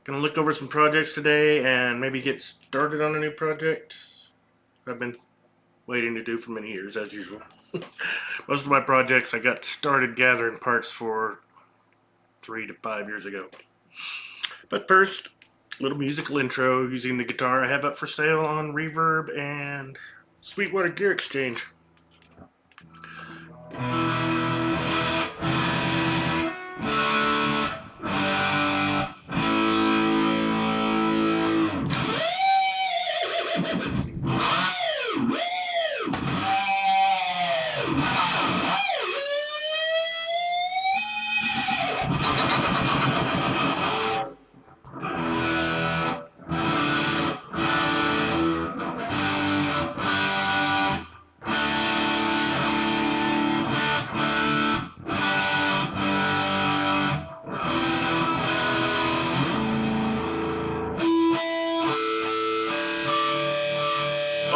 Gonna look over some projects today and maybe get started on a new project I've been waiting to do for many years, as usual. Most of my projects I got started gathering parts for 3 to 5 years ago. But first, a little musical intro using the guitar I have up for sale on Reverb and Sweetwater Gear Exchange.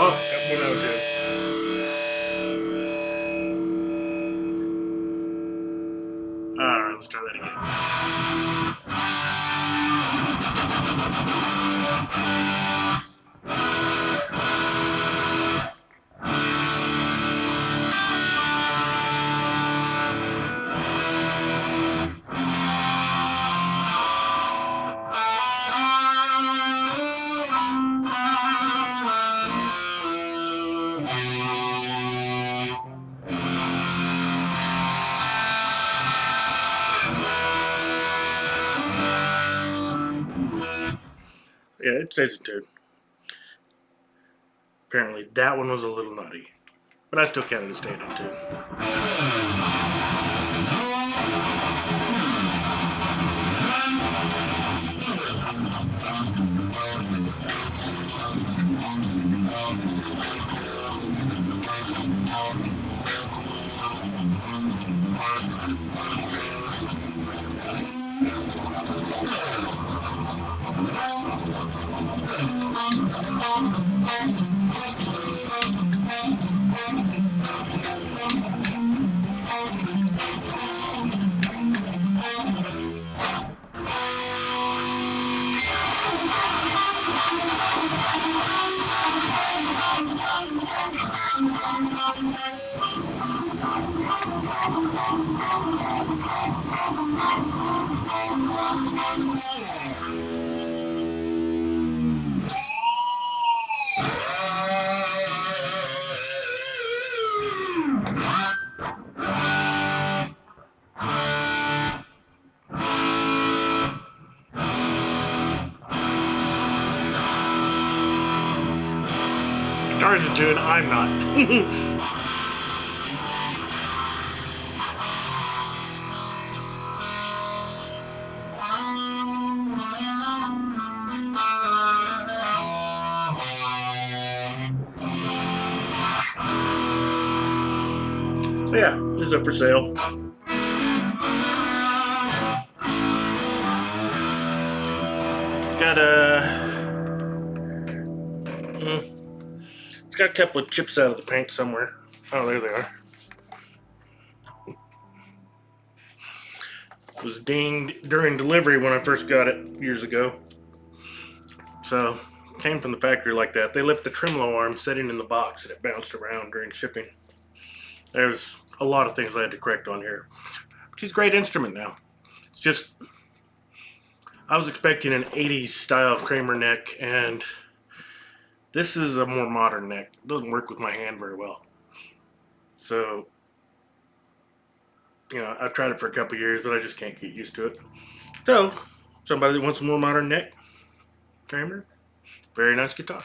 Oh, that went out too. Alright, let's try that again. Yeah, it says it too. Apparently that one was a little nutty. But I still counted as standard too. Guitar's in tune, I'm not. So yeah, this is up for sale. It's got a couple of chips out of the paint somewhere. Oh, there they are. It was dinged during delivery when I first got it years ago. So, it came from the factory like that. They left the tremolo arm sitting in the box and it bounced around during shipping. There's a lot of things I had to correct on here. Which is a great instrument now. It's just, I was expecting an 80s style Kramer neck, and this is a more modern neck. It doesn't work with my hand very well. So, I've tried it for a couple years, but I just can't get used to it. So, somebody that wants a more modern neck, Kramer, very nice guitar.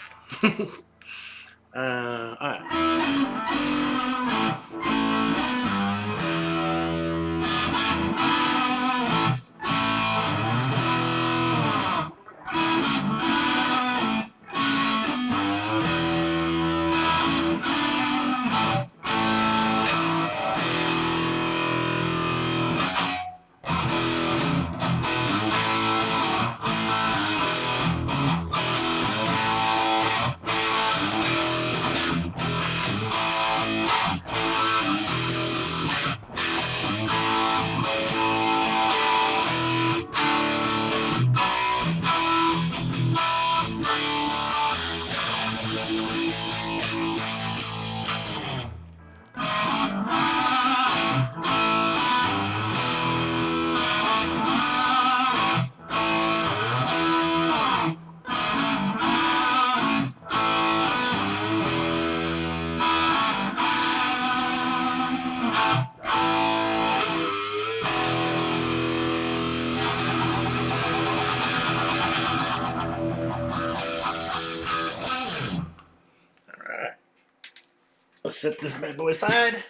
Let's set this bad boy aside.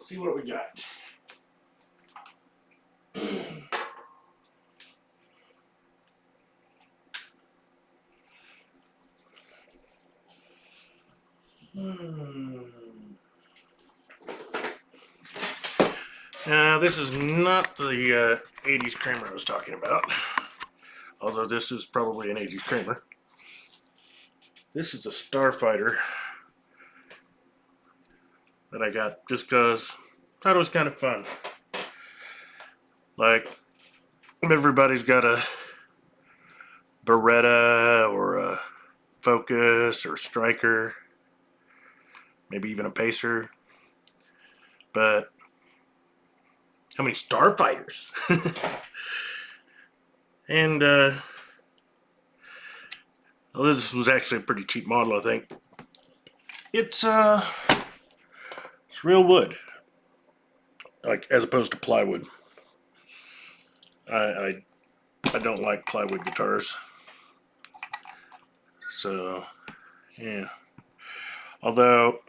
See what we got. Now, this is not the 80s Kramer I was talking about, although this is probably an 80s Kramer. This is a Starfighter that I got just because I thought it was kind of fun. Like, everybody's got a Beretta or a Focus or a Striker, maybe even a Pacer, but how many Starfighters? And well, this was actually a pretty cheap model, I think. It's real wood, like as opposed to plywood. I don't like plywood guitars, so yeah. Although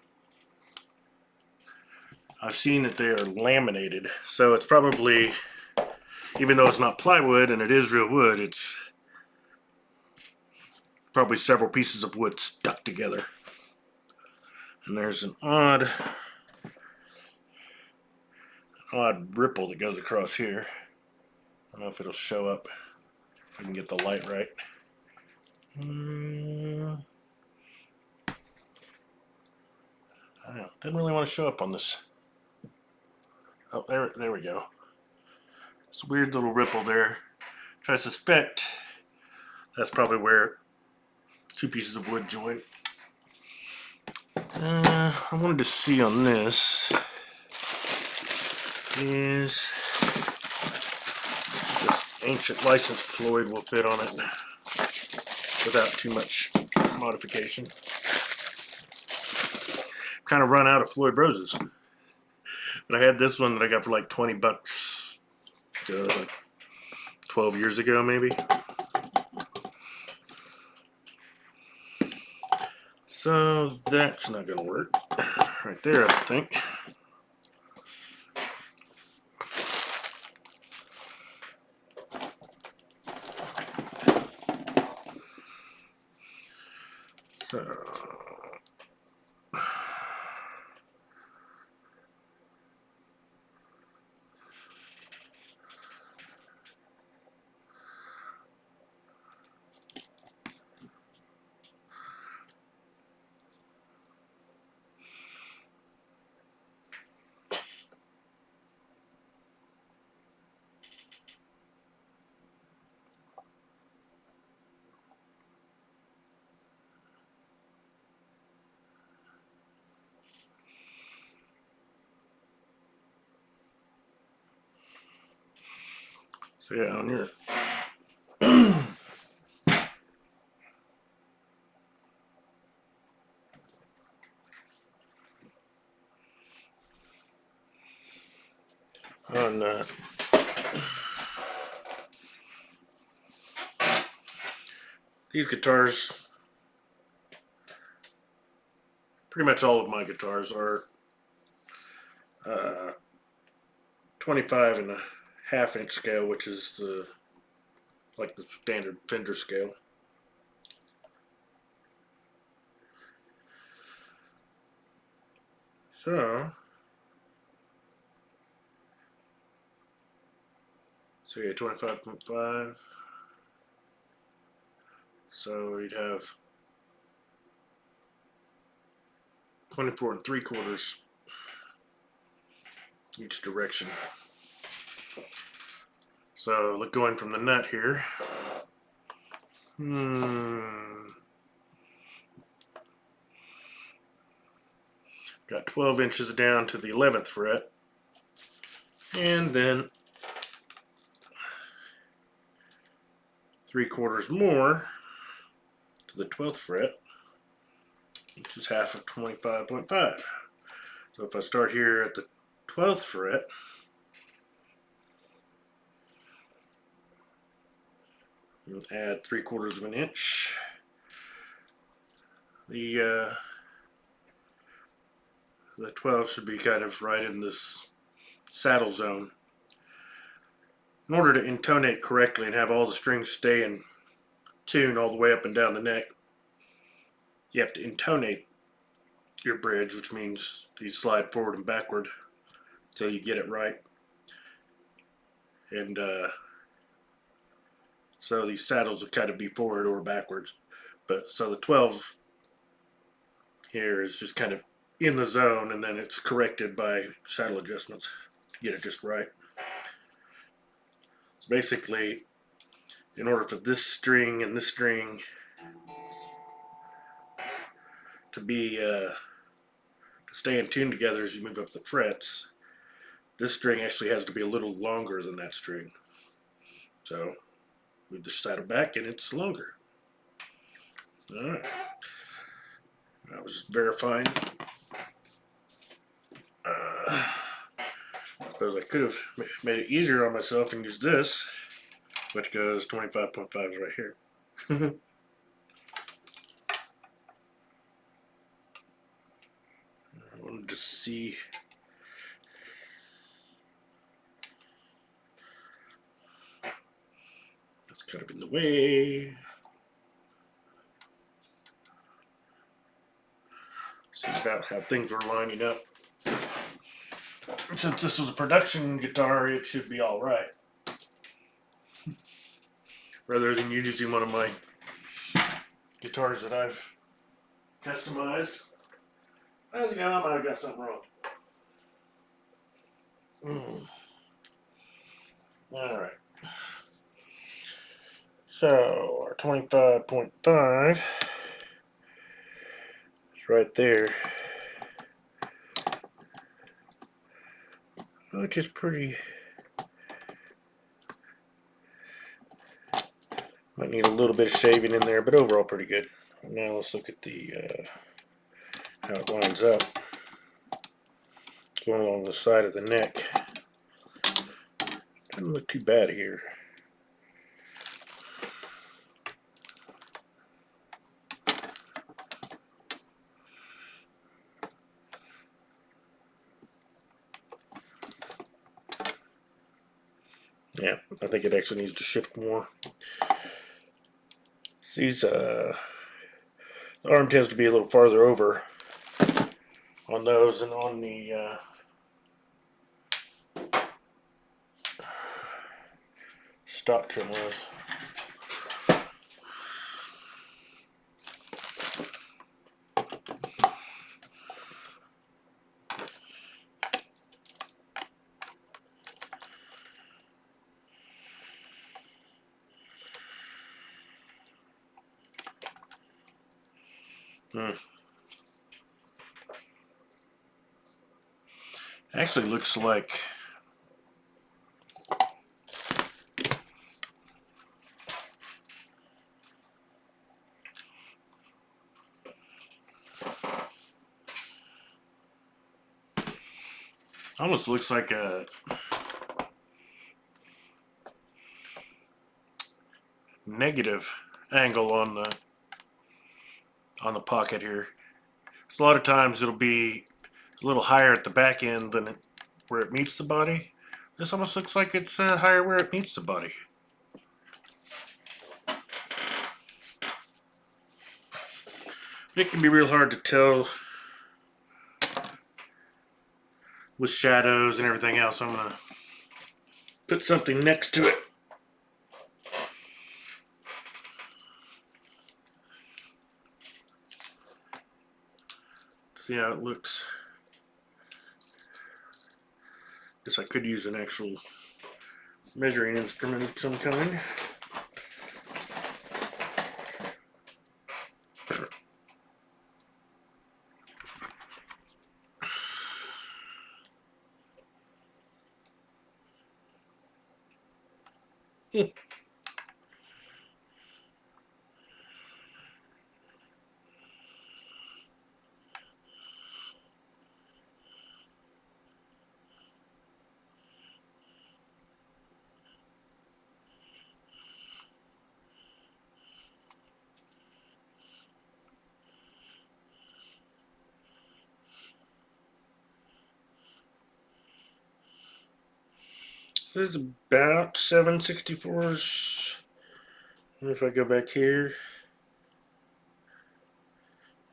I've seen that they are laminated, so it's probably, even though it's not plywood and it is real wood, it's probably several pieces of wood stuck together. And there's an odd ripple that goes across here. I don't know if it'll show up if I can get the light right. I don't know. Didn't really want to show up on this. Oh, there we go. It's a weird little ripple there. Which I suspect that's probably where two pieces of wood join. I wanted to see on this is this ancient license Floyd will fit on it without too much modification. Kind of run out of Floyd roses, but I had this one that I got for like 20 bucks, like 12 years ago maybe. So that's not gonna work right there, I think. So yeah, on your on these guitars, pretty much all of my guitars are 25.5 inch scale, which is like the standard Fender scale. So yeah, 25.5. So you'd have 24 3/4 each direction. So look, going from the nut here. Got 12 inches down to the 11th fret, and then 3/4 more to the 12th fret, which is half of 25.5. So if I start here at the 12th fret, and add 3/4 of an inch, the the 12 should be kind of right in this saddle zone. In order to intonate correctly and have all the strings stay in tune all the way up and down the neck, you have to intonate your bridge, which means you slide forward and backward until you get it right. And so these saddles will kind of be forward or backwards. But so the 12 here is just kind of in the zone, and then it's corrected by saddle adjustments to get it just right. So basically, in order for this string and this string to be to stay in tune together as you move up the frets, this string actually has to be a little longer than that string. So move the saddle back and it's longer. Alright. I was just verifying. I suppose I could have made it easier on myself and used this, which goes 25.5 right here. I wanted to see. That's kind of in the way. See about how things are lining up. Since this was a production guitar, it should be all right. Rather than using one of my guitars that I've customized. How's it going? I might have got something wrong. Alright. So, our 25.5 is right there. Which is pretty. Might need a little bit of shaving in there, but overall pretty good. Now let's look at the how it lines up. Going along the side of the neck. Doesn't look too bad here. Yeah, I think it actually needs to shift more. These the arm tends to be a little farther over on those and on the stock trim was. Actually looks like almost looks like a negative angle on the pocket here. So a lot of times it'll be a little higher at the back end than where it meets the body. This almost looks like it's higher where it meets the body. It can be real hard to tell with shadows and everything else. I'm gonna put something next to it. See how it looks. Guess I could use an actual measuring instrument of some kind. This is about 7/64s. If I go back here,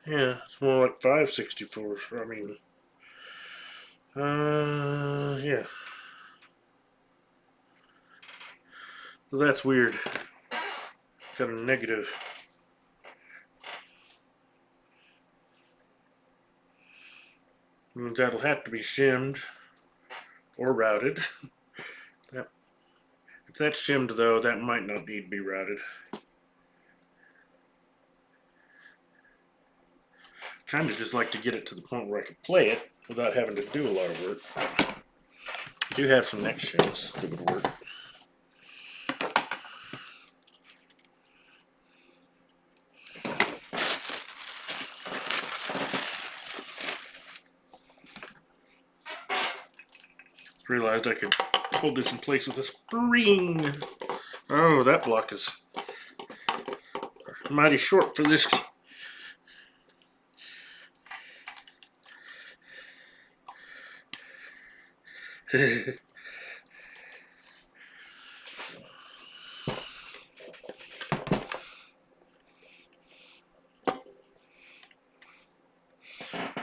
yeah, it's more like 5/64s. I mean, yeah. So that's weird. Got a negative. Means that'll have to be shimmed or routed. That, if that's shimmed though, that might not need to be routed. Kind of just like to get it to the point where I could play it without having to do a lot of work. I do have some neck shims that would work. Realized I could hold this in place with a spring. Oh, that block is mighty short for this.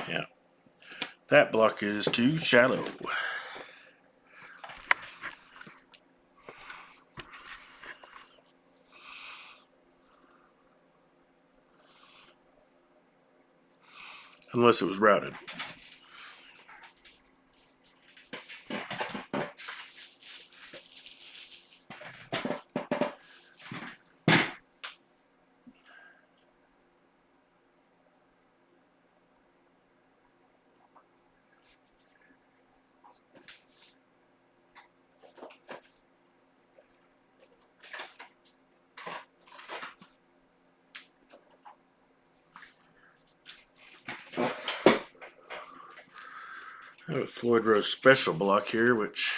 Yeah, that block is too shallow. Unless it was routed. I have a Floyd Rose Special block here, which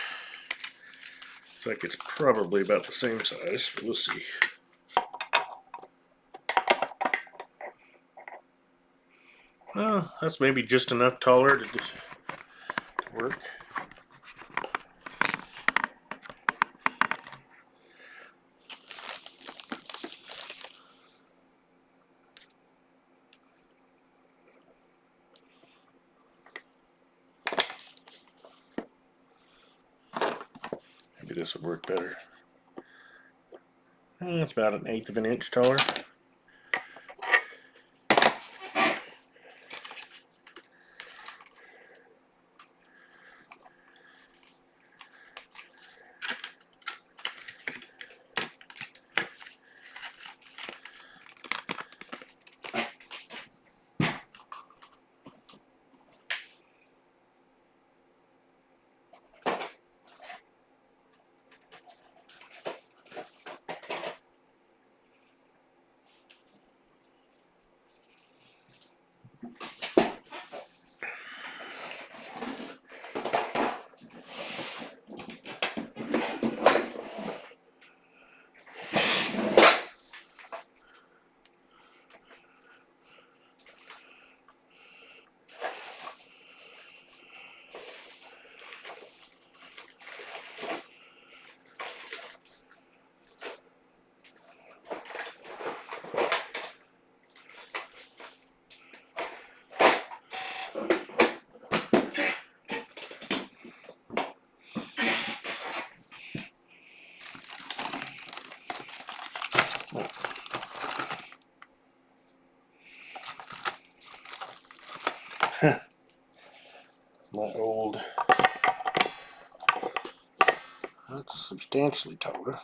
looks like it's probably about the same size, but we'll see. Well, that's maybe just enough taller to work. Maybe this would work better. It's about 1/8 of an inch taller. My old. That's substantially taller.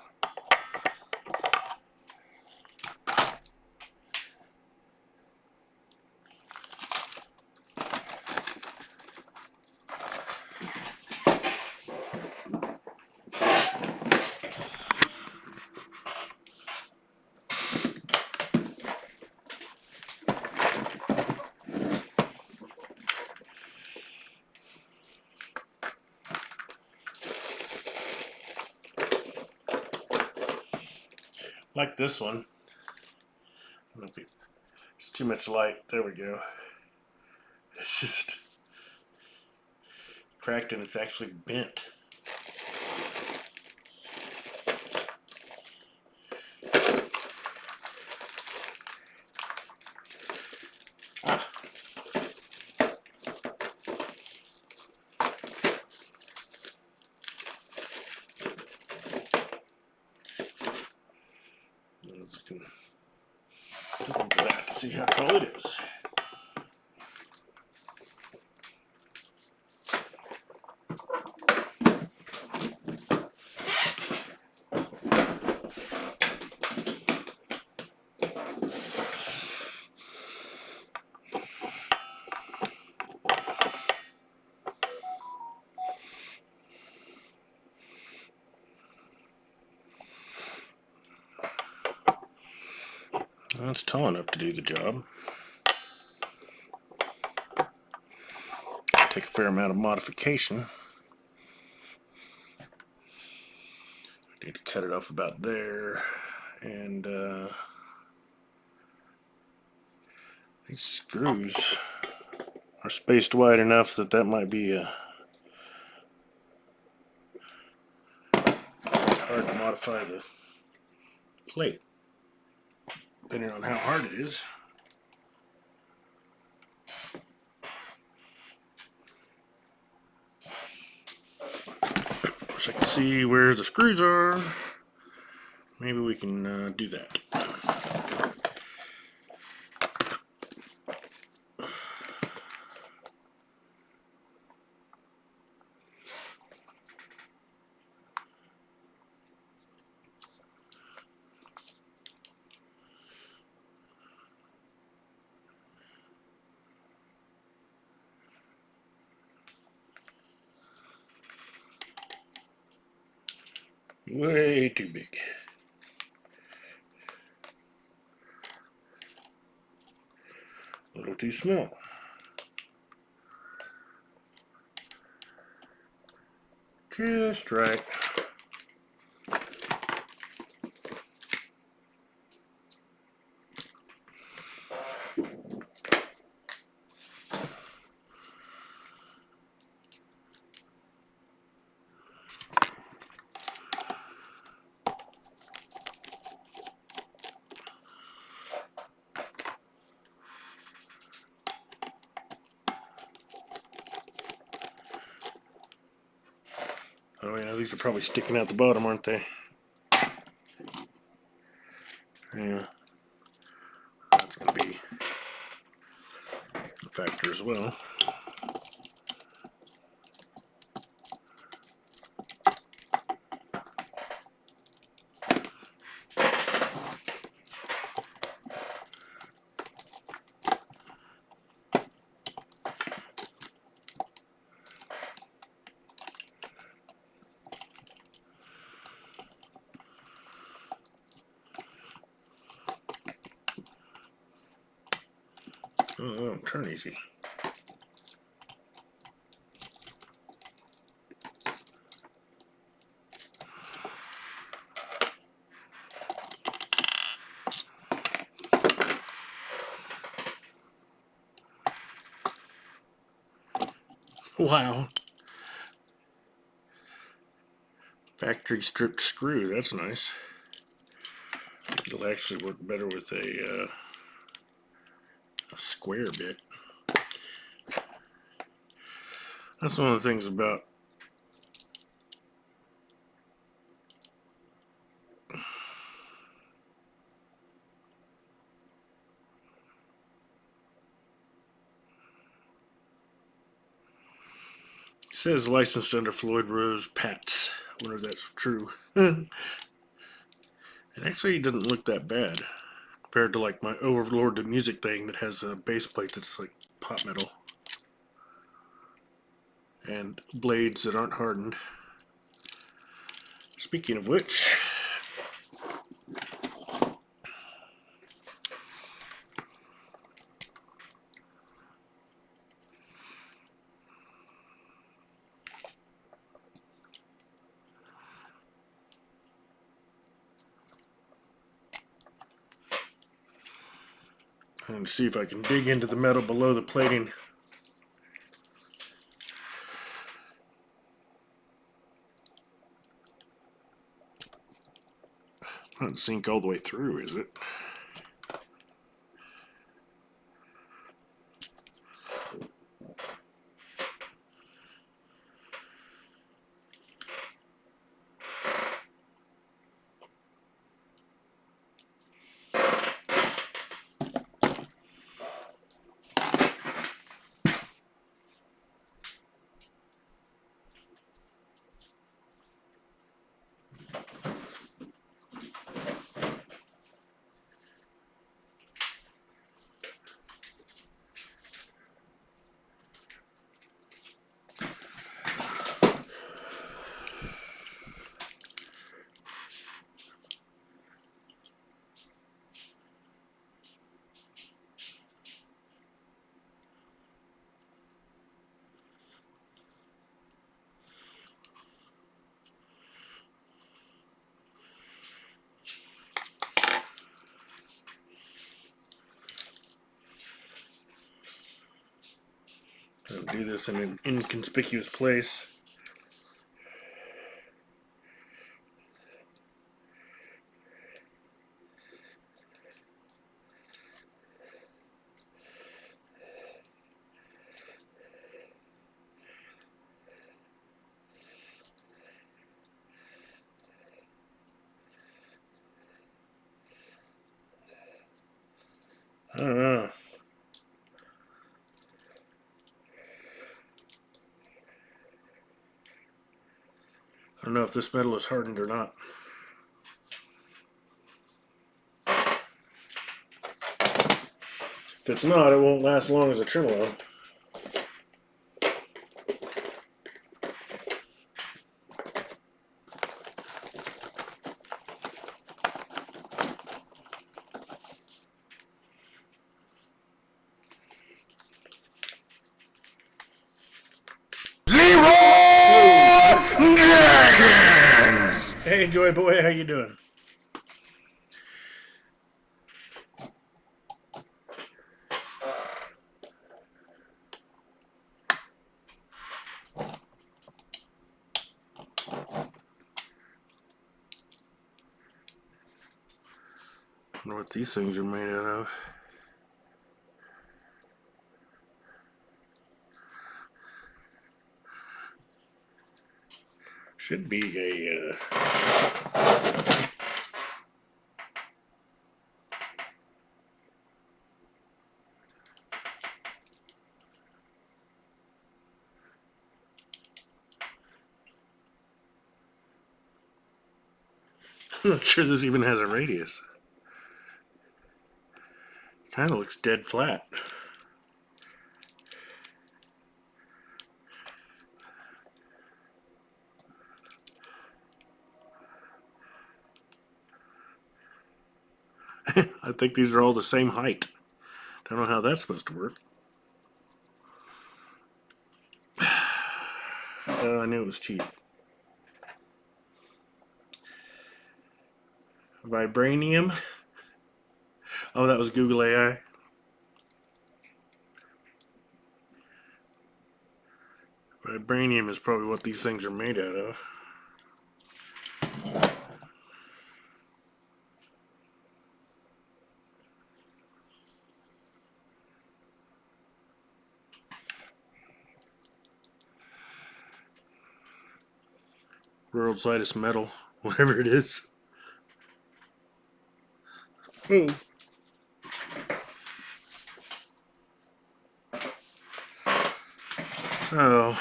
Like this one. I don't know if it's too much light. There we go. It's just cracked and it's actually bent. Look into that to see how tall it is. That's tall enough to do the job. Take a fair amount of modification. I need to cut it off about there, and these screws are spaced wide enough that that might be hard to modify the plate, depending on how hard it is. Wish I could see where the screws are. Maybe we can do that. Way too big. A little too small. Just right. Oh yeah, these are probably sticking out the bottom, aren't they? Yeah. That's going to be a factor as well. Oh, they don't turn easy. Wow. Factory stripped screw, that's nice. It'll actually work better with a square bit. That's one of the things about it says licensed under Floyd Rose Patts. I wonder if that's true. It actually doesn't look that bad compared to like my Overlord the Music thing that has a base plate that's like pot metal and blades that aren't hardened. Speaking of which, I'm going to see if I can dig into the metal below the plating. Not sink all the way through, is it? I'll do this in an inconspicuous place. I don't know. I don't know if this metal is hardened or not. If it's not, it won't last as long as a tremolo. Hey, Joy Boy, how you doing? I wonder what these things are made out of. Should be a I'm not sure this even has a radius. Kind of looks dead flat. I think these are all the same height. Don't know how that's supposed to work. I knew it was cheap. Vibranium. Oh, that was Google AI. Vibranium is probably what these things are made out of. World's lightest metal, whatever it is. Ooh. So,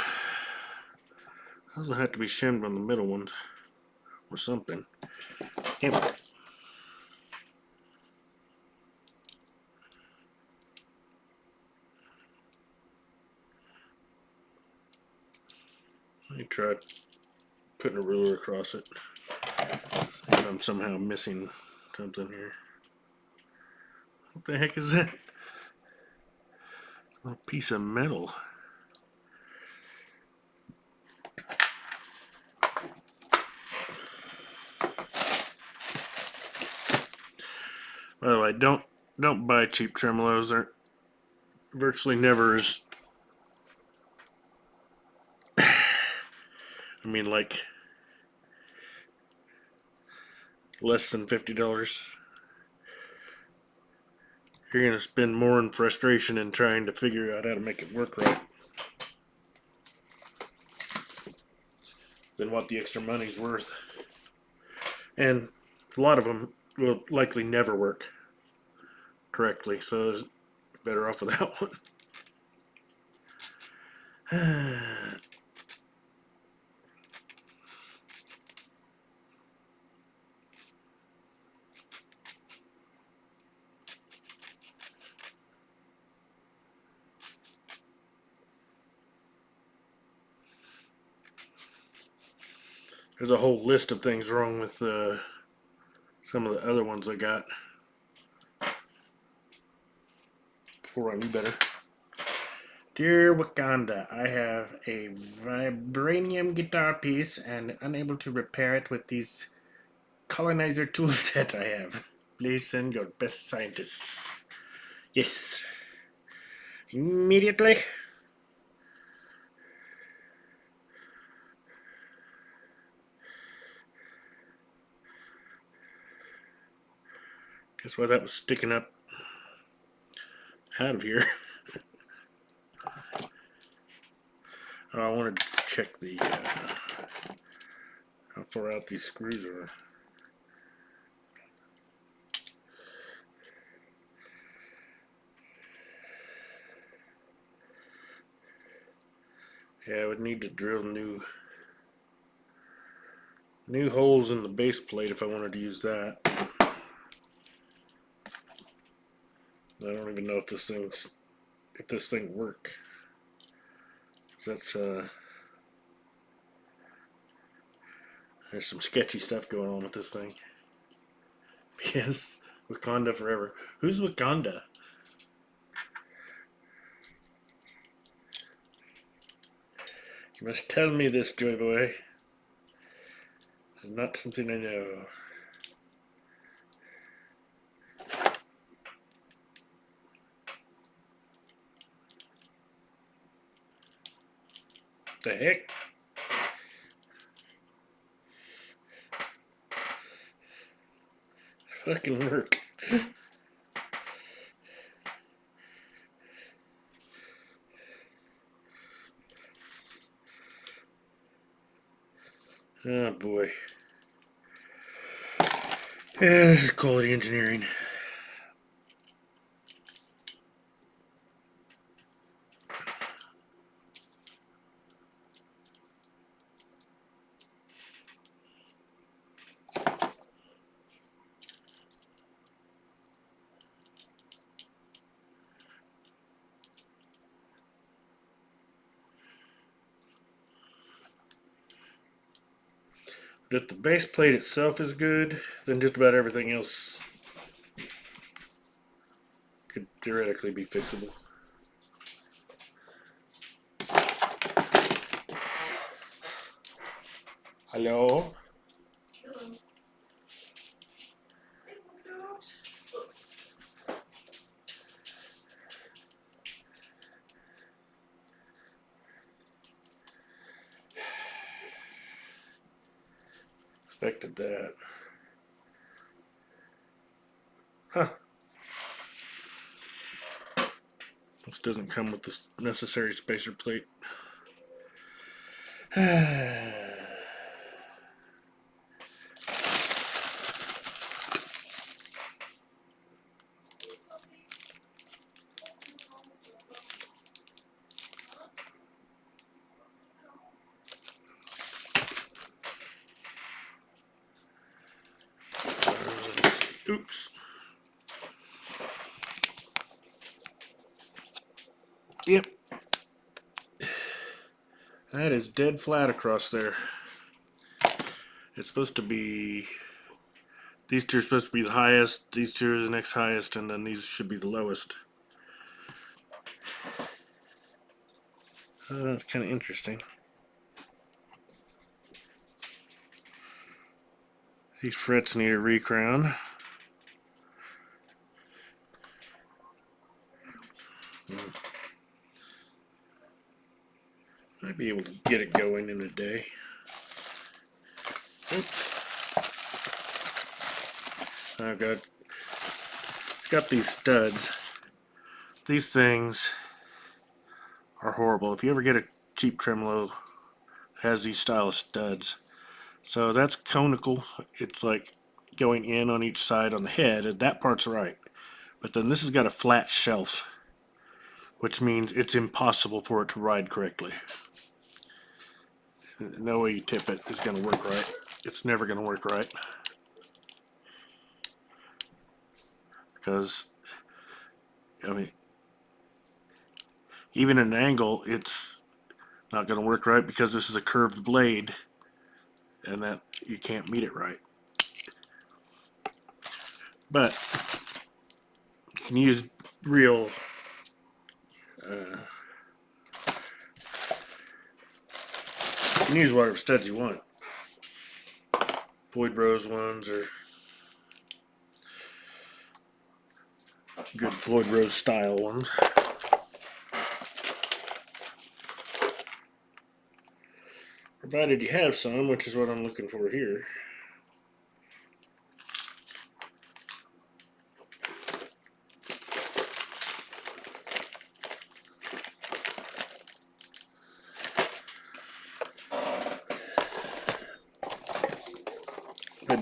those will have to be shimmed on the middle ones or something. Anyway. Let me try putting a ruler across it. If I'm somehow missing something here. What the heck is that? A piece of metal. By the way, don't buy cheap tremolos. They're virtually never as I mean, like less than $50. You're gonna spend more in frustration in trying to figure out how to make it work right than what the extra money's worth. And a lot of them will likely never work correctly, so it's better off without one. There's a whole list of things wrong with some of the other ones I got before I knew better. Dear Wakanda, I have a vibranium guitar piece and unable to repair it with these colonizer tools that I have. Please send your best scientists. Yes. Immediately. That's why that was sticking up out of here. Oh, I wanted to check the how far out these screws are. Yeah, I would need to drill new holes in the base plate if I wanted to use that. I don't even know if this thing work. That's there's some sketchy stuff going on with this thing. Yes, Wakanda forever. Who's Wakanda? You must tell me this, Joy Boy. It's not something I know. The heck? Fucking work. Oh boy. Yeah, this is quality engineering. But if the base plate itself is good, then just about everything else could theoretically be fixable. Hello? Expected that. Huh. This doesn't come with the necessary spacer plate. Oops. Yep. That is dead flat across there. It's supposed to be... These two are supposed to be the highest, these two are the next highest, and then these should be the lowest. That's kind of interesting. These frets need a recrown. Might be able to get it going in a day. Oops. Oh god. It's got these studs. These things are horrible. If you ever get a cheap tremolo, it has these style of studs. So that's conical. It's like going in on each side on the head, and that part's right. But then this has got a flat shelf, which means it's impossible for it to ride correctly. No way you tip it is going to work right. It's never going to work right. Because, I mean, even at an angle, it's not going to work right because this is a curved blade and that you can't meet it right. But you can use real you can use whatever studs you want. Floyd Rose ones or good Floyd Rose style ones. Provided you have some, which is what I'm looking for here.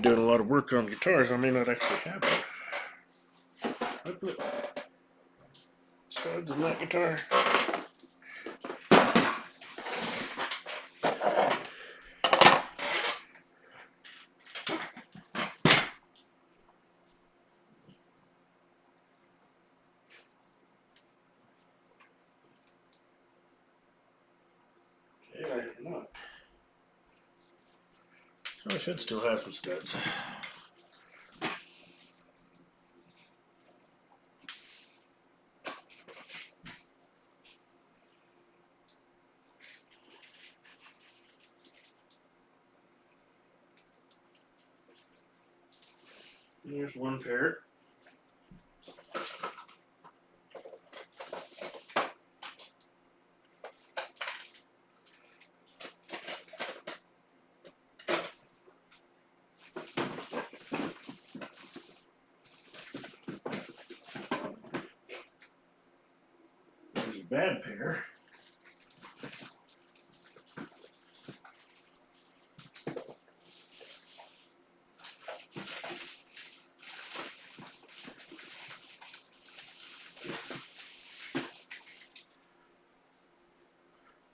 been doing a lot of work on guitars. I may not actually have one. I put studs in that guitar. Okay, I have not. So I should still have some studs. Here's one pair. There's a bad pair.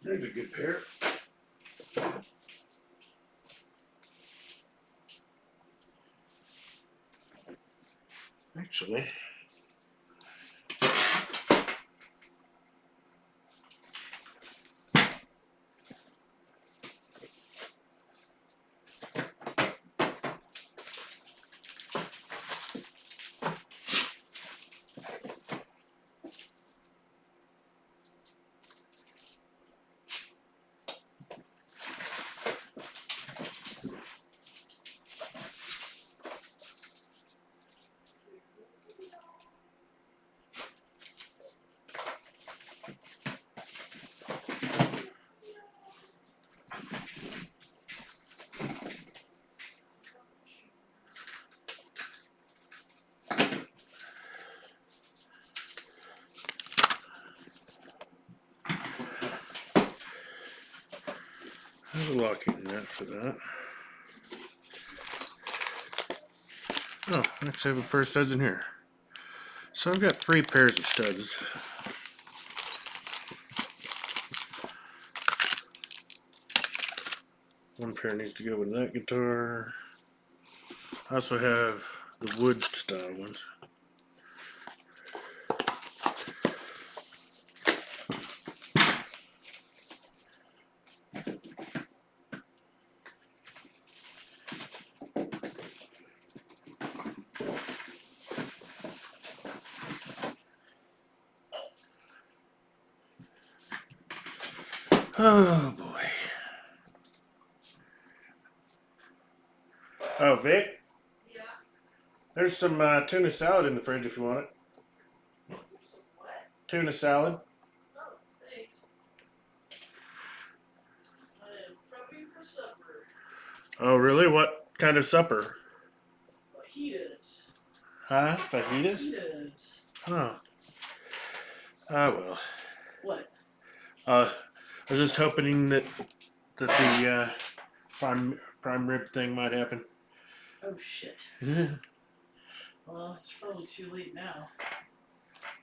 There's a good pair. Actually, there's a locking nut for that. Oh, actually I have a pair of studs in here. So I've got 3 pairs of studs. One pair needs to go with that guitar. I also have the wood style ones. Oh boy. Oh, Vic? Yeah. There's some tuna salad in the fridge if you want it. What? Tuna salad. Oh, thanks. I am prepping for supper. Oh, really? What kind of supper? Fajitas. Huh? Fajitas? Fajitas. Oh. Ah, well. What? I was just hoping that the prime rib thing might happen. Oh, shit. Well, it's probably too late now.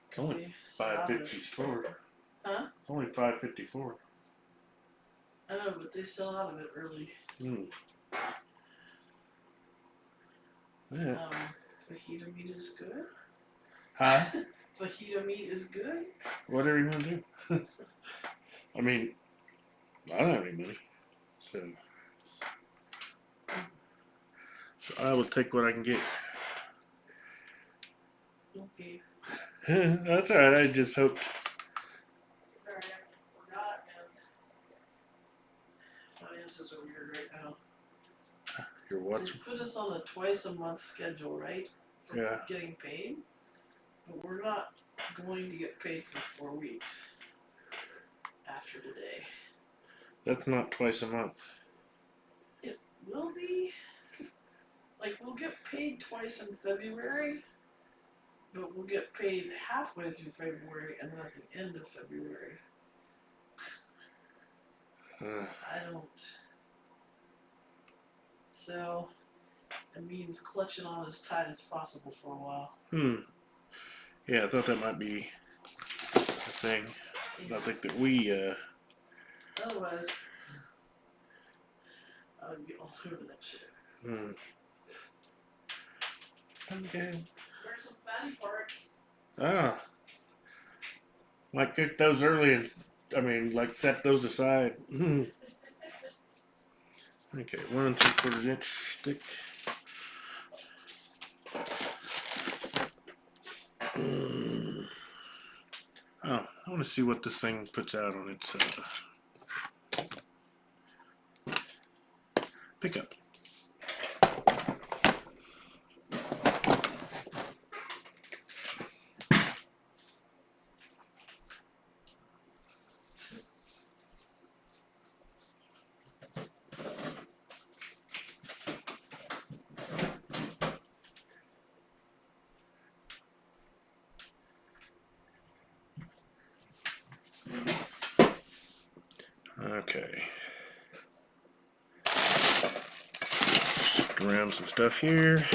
It's only 5:54. Huh? It's only 5:54. I know, but they sell out of it early. Yeah. Fajita meat is good. Huh? Fajita meat is good. Whatever you want to do. I mean, I don't have any money, so I will take what I can get. Okay. That's alright. I just hoped. Sorry, I forgot, and finances are weird right now. You're watching. They put us on a twice-a-month schedule, right? For Yeah. getting paid. But we're not going to get paid for 4 weeks after today. That's not twice a month. It will be. Like, we'll get paid twice in February, but we'll get paid halfway through February and then at the end of February. I don't. So, It means clutching on as tight as possible for a while. Yeah, I thought that might be a thing. I think that we, Otherwise, I would be all over that shit. Okay. There's some fatty parts. Ah. Like cook those early and, like set those aside. Okay, 1 3/4 inch stick. Oh, I want to see what this thing puts out on its pickup. Okay. Just around some stuff here.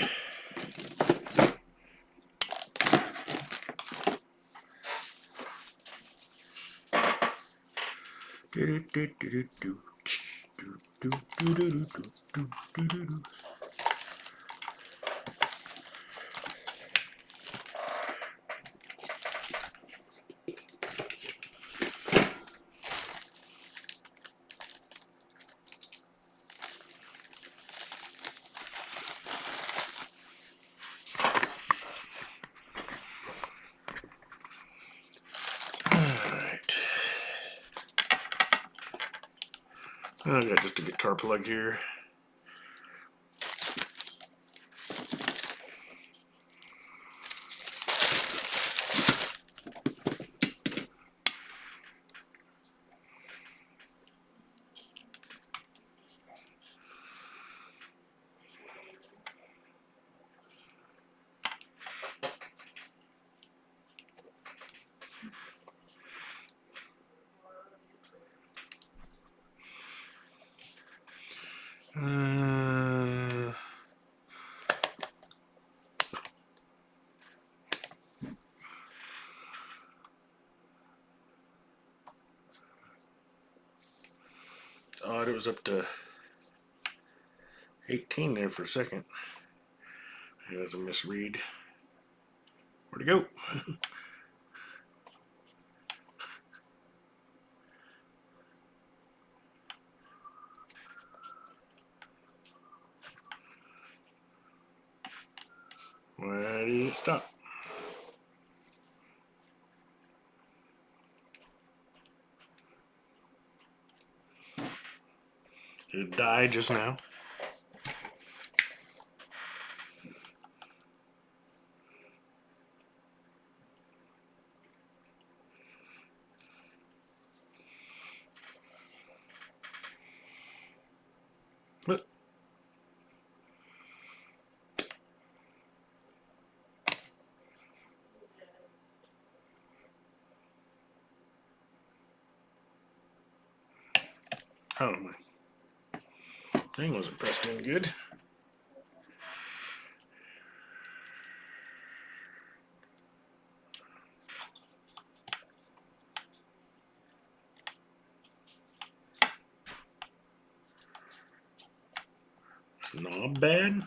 I got just a guitar plug here. Odd, it was up to 18 there for a second. That was a misread. Where'd it go? Where did it stop? Did it die just now? What? Oh, my thing wasn't pressed in good. It's not bad.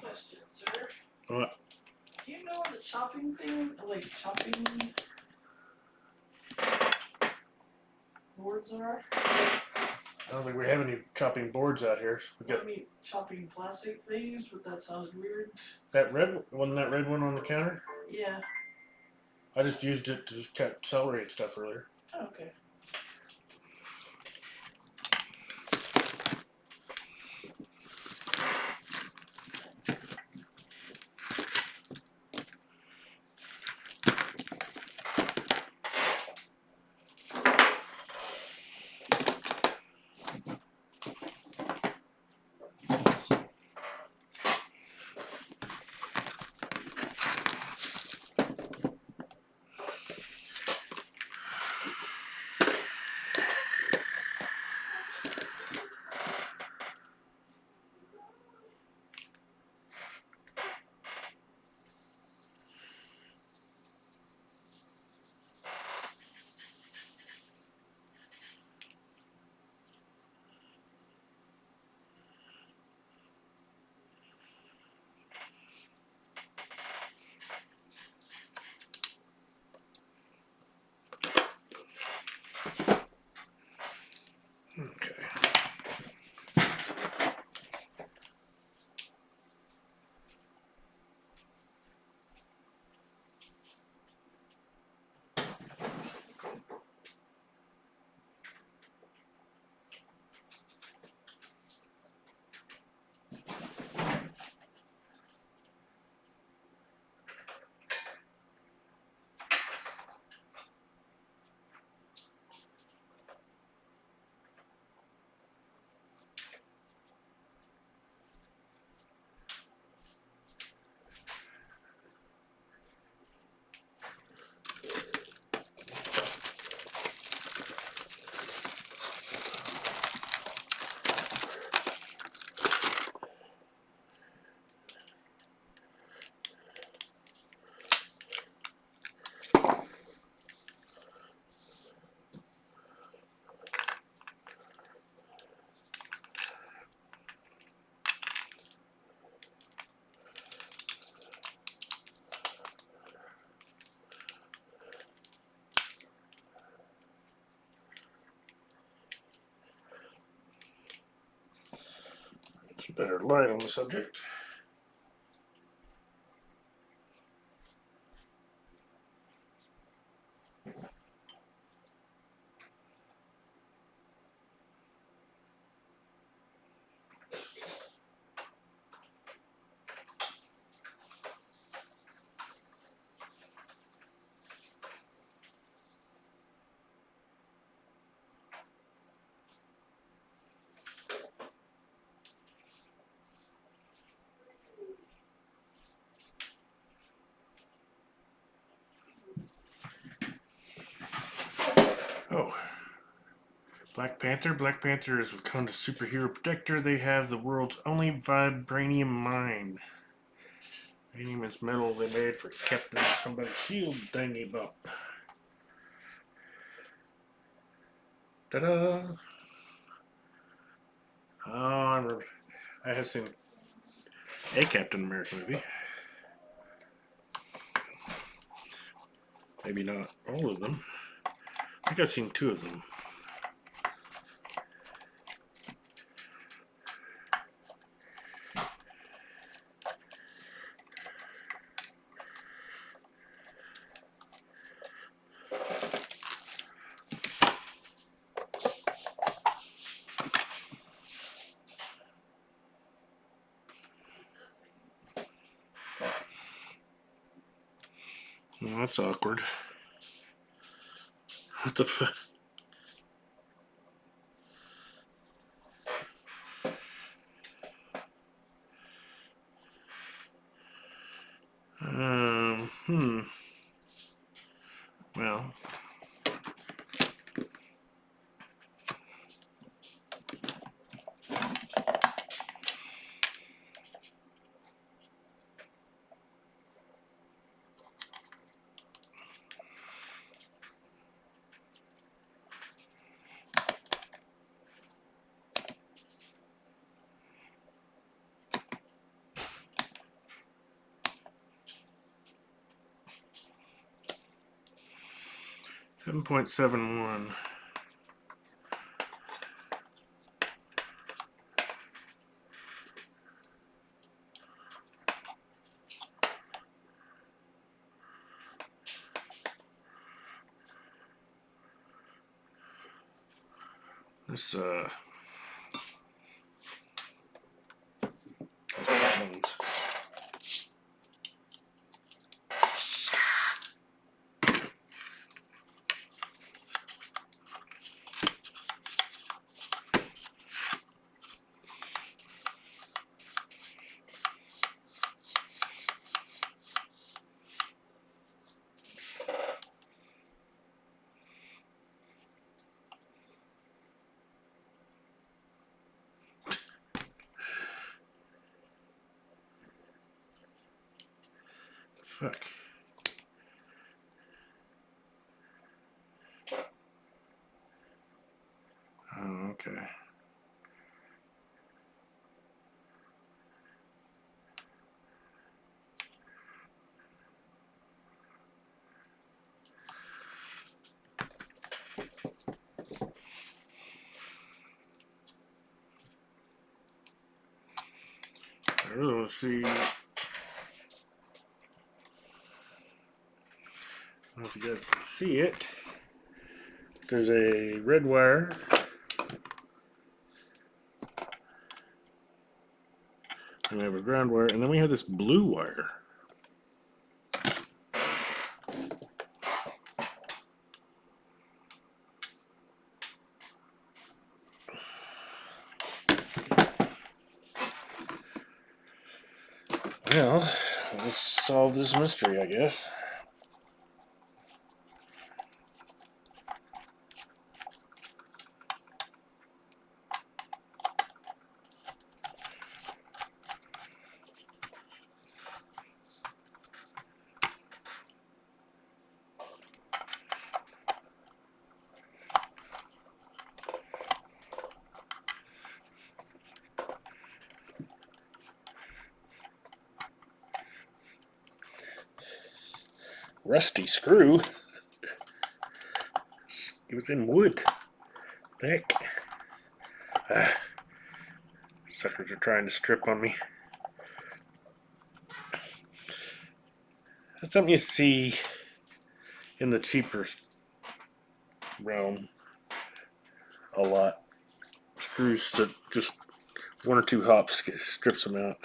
Question, sir. What? Do you know where the chopping thing, like chopping boards are? I don't think we have any chopping boards out here. We got Chopping plastic things, but that sounded weird. that red, wasn't that red one on the counter? Yeah. I just used it to cut celery and stuff earlier. Oh, okay. better light on the subject. Oh. Black Panther. Black Panther is Wakanda's superhero protector. They have the world's only vibranium mine. Vibranium is metal they made for Captain somebody's shield thingy bop. Ta-da! Oh, I have seen a Captain America movie. Maybe not all of them. I think I've seen 2 of them. Well, that's awkward. What the fuck? Well. 7.71. This has problems. Fuck. Oh, okay. I really want to see. I don't know if you guys can see it. There's a red wire. And we have a ground wire, and then we have this blue wire. Well, let's solve this mystery, I guess. Rusty screw. It was in wood. The heck? Suckers are trying to strip on me. That's something you see in the cheaper realm a lot. Screws that just one or two hops strips them out.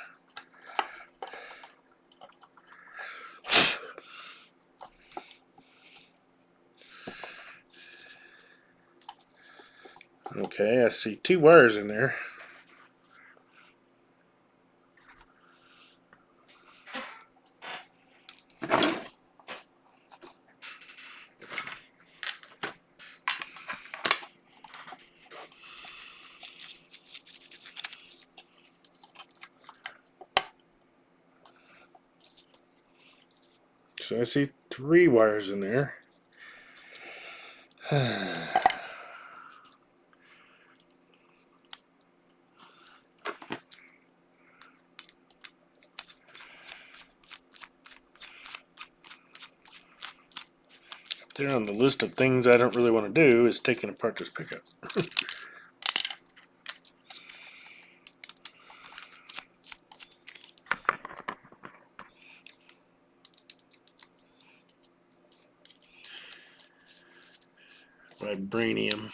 Okay, I see 2 wires in there. So I see 3 wires in there. There on the list of things I don't really want to do is taking apart this pickup. Vibranium.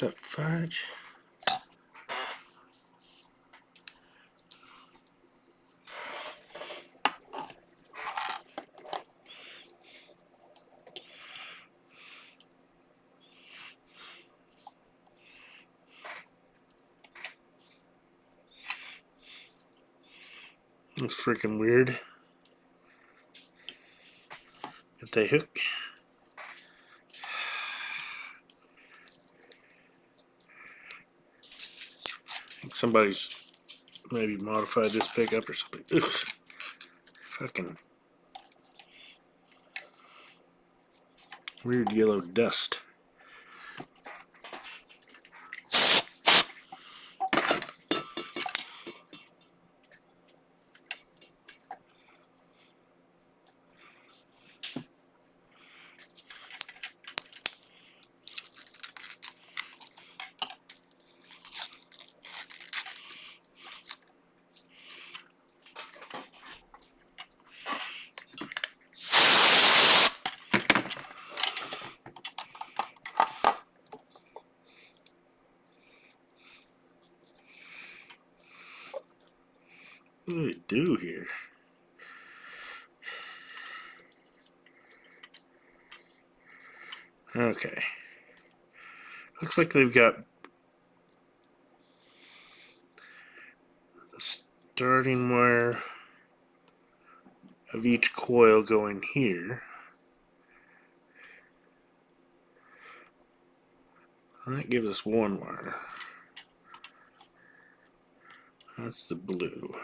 What's up, fudge? That's freaking weird. If they hook. I think somebody's maybe modified this pickup or something. Ugh. Fucking weird yellow dust. What do they do here? Okay. Looks like they've got the starting wire of each coil going here. And that gives us 1 wire. That's the blue.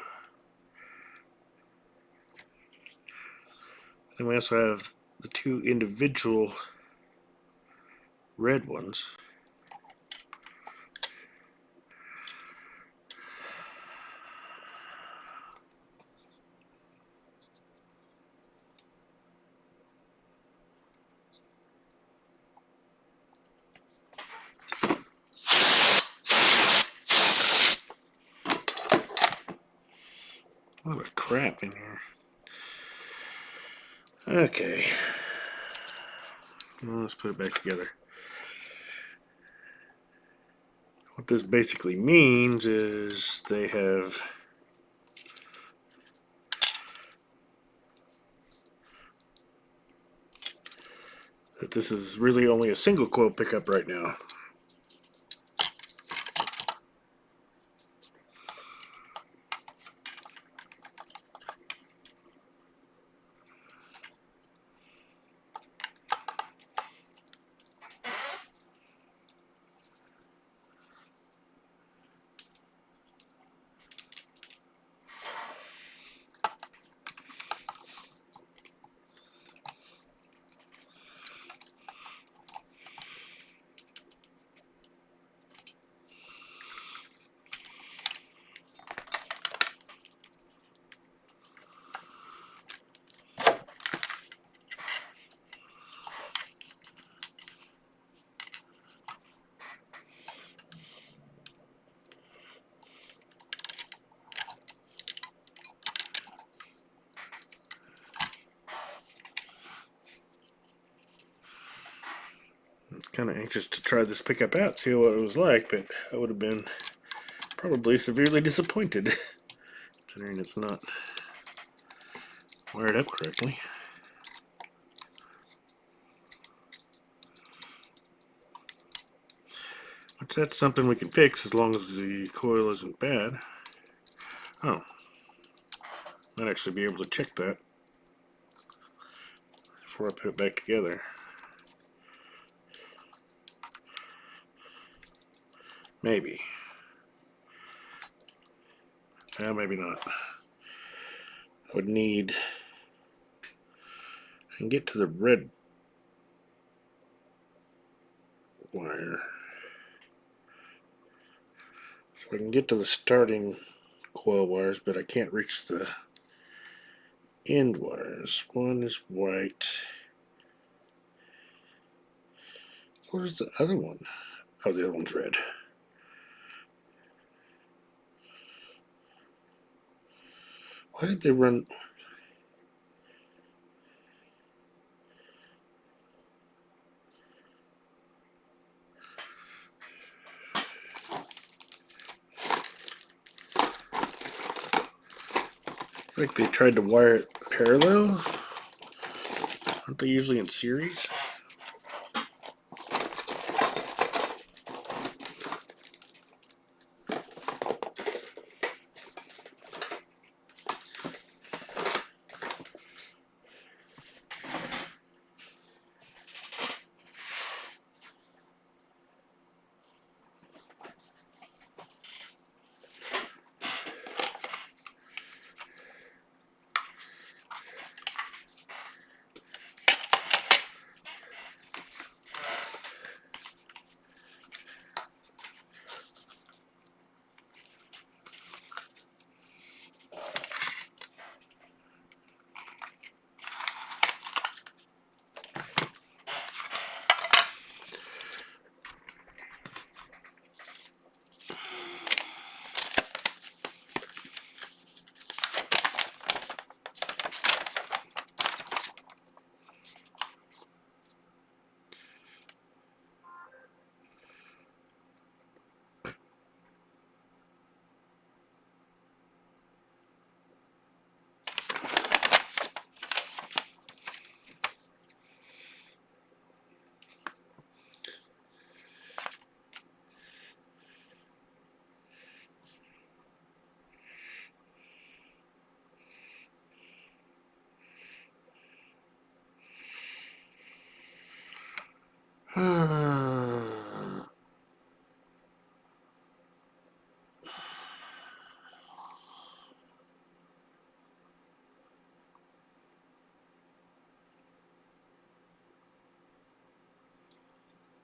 Then we also have the 2 individual red ones. A lot of crap in here. Okay. Well, let's put it back together. What this basically means is they have that this is really only a single coil pickup right now. kind of anxious to try this pickup out, see what it was like, but I would have been probably severely disappointed, considering it's not wired up correctly. Which that's something we can fix as long as the coil isn't bad. Oh, might actually be able to check that before I put it back together. Maybe. Maybe not. I would need... I can get to the red wire. So I can get to the starting coil wires, but I can't reach the end wires. One is white. What is the other one? Oh, the other one's red. Why did they run... I think they tried to wire it parallel. Aren't they usually in series?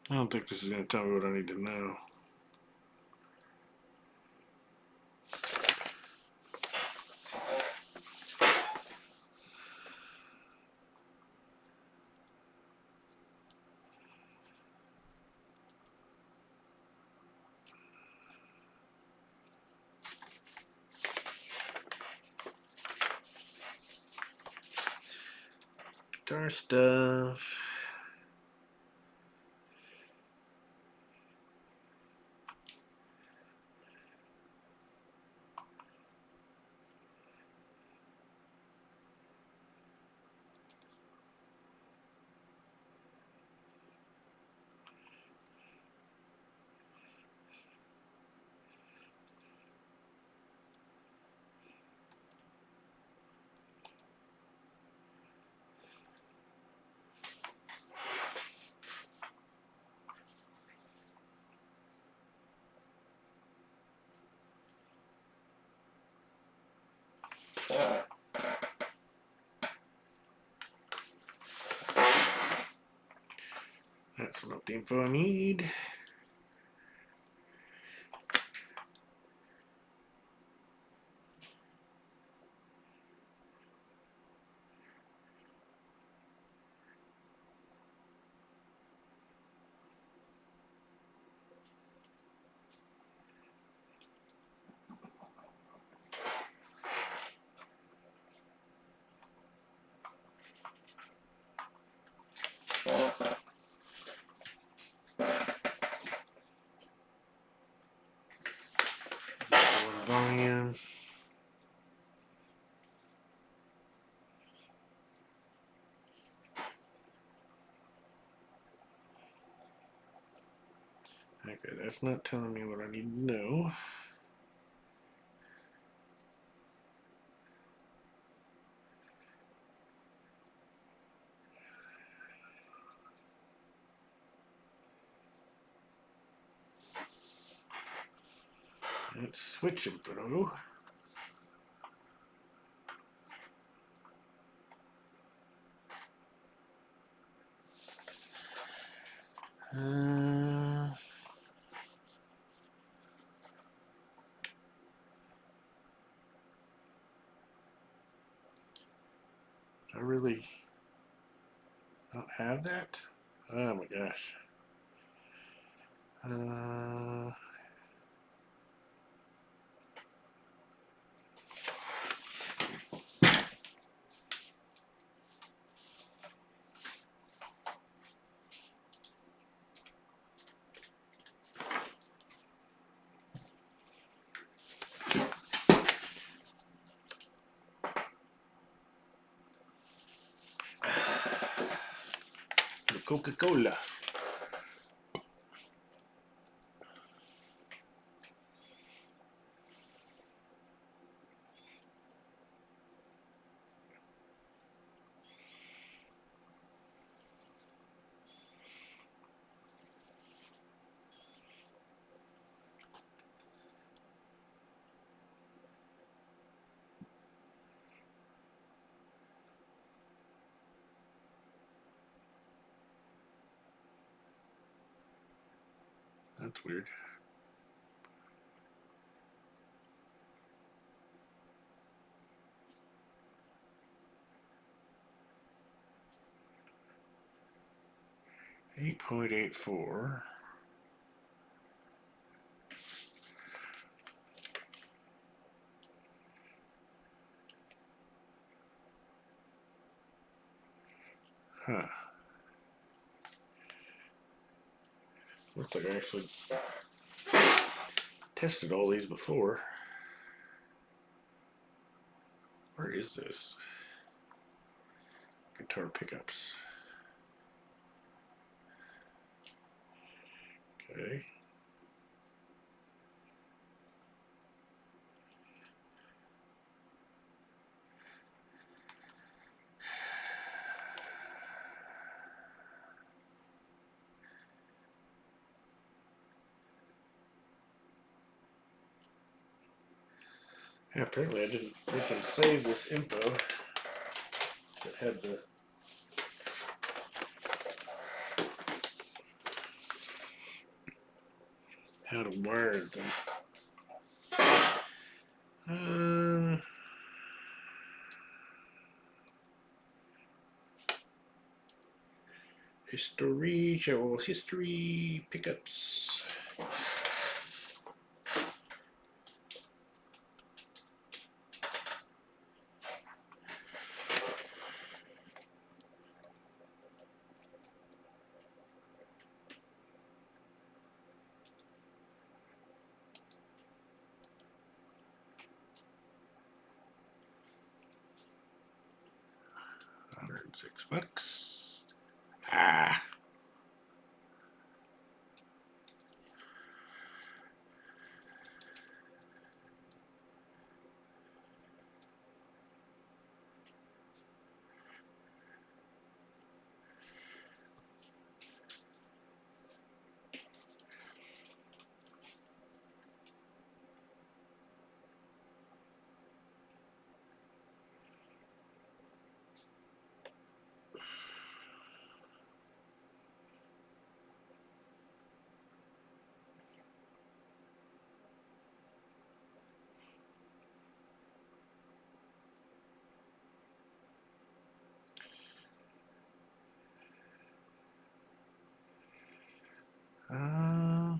I don't think this is going to tell me what I need to know. Guitar stuff. That's not the info I need. Okay, that's not telling me what I need to know. Let's switch it through. I really don't have that. Oh my gosh. The Coca-Cola. That's weird. $8.84. Huh. Looks like I actually tested all these before. Where is this? Guitar pickups. Okay. Yeah, apparently I didn't freaking save this info that had the how to wire them. History, show history, pickups. $106. Ah. Uh,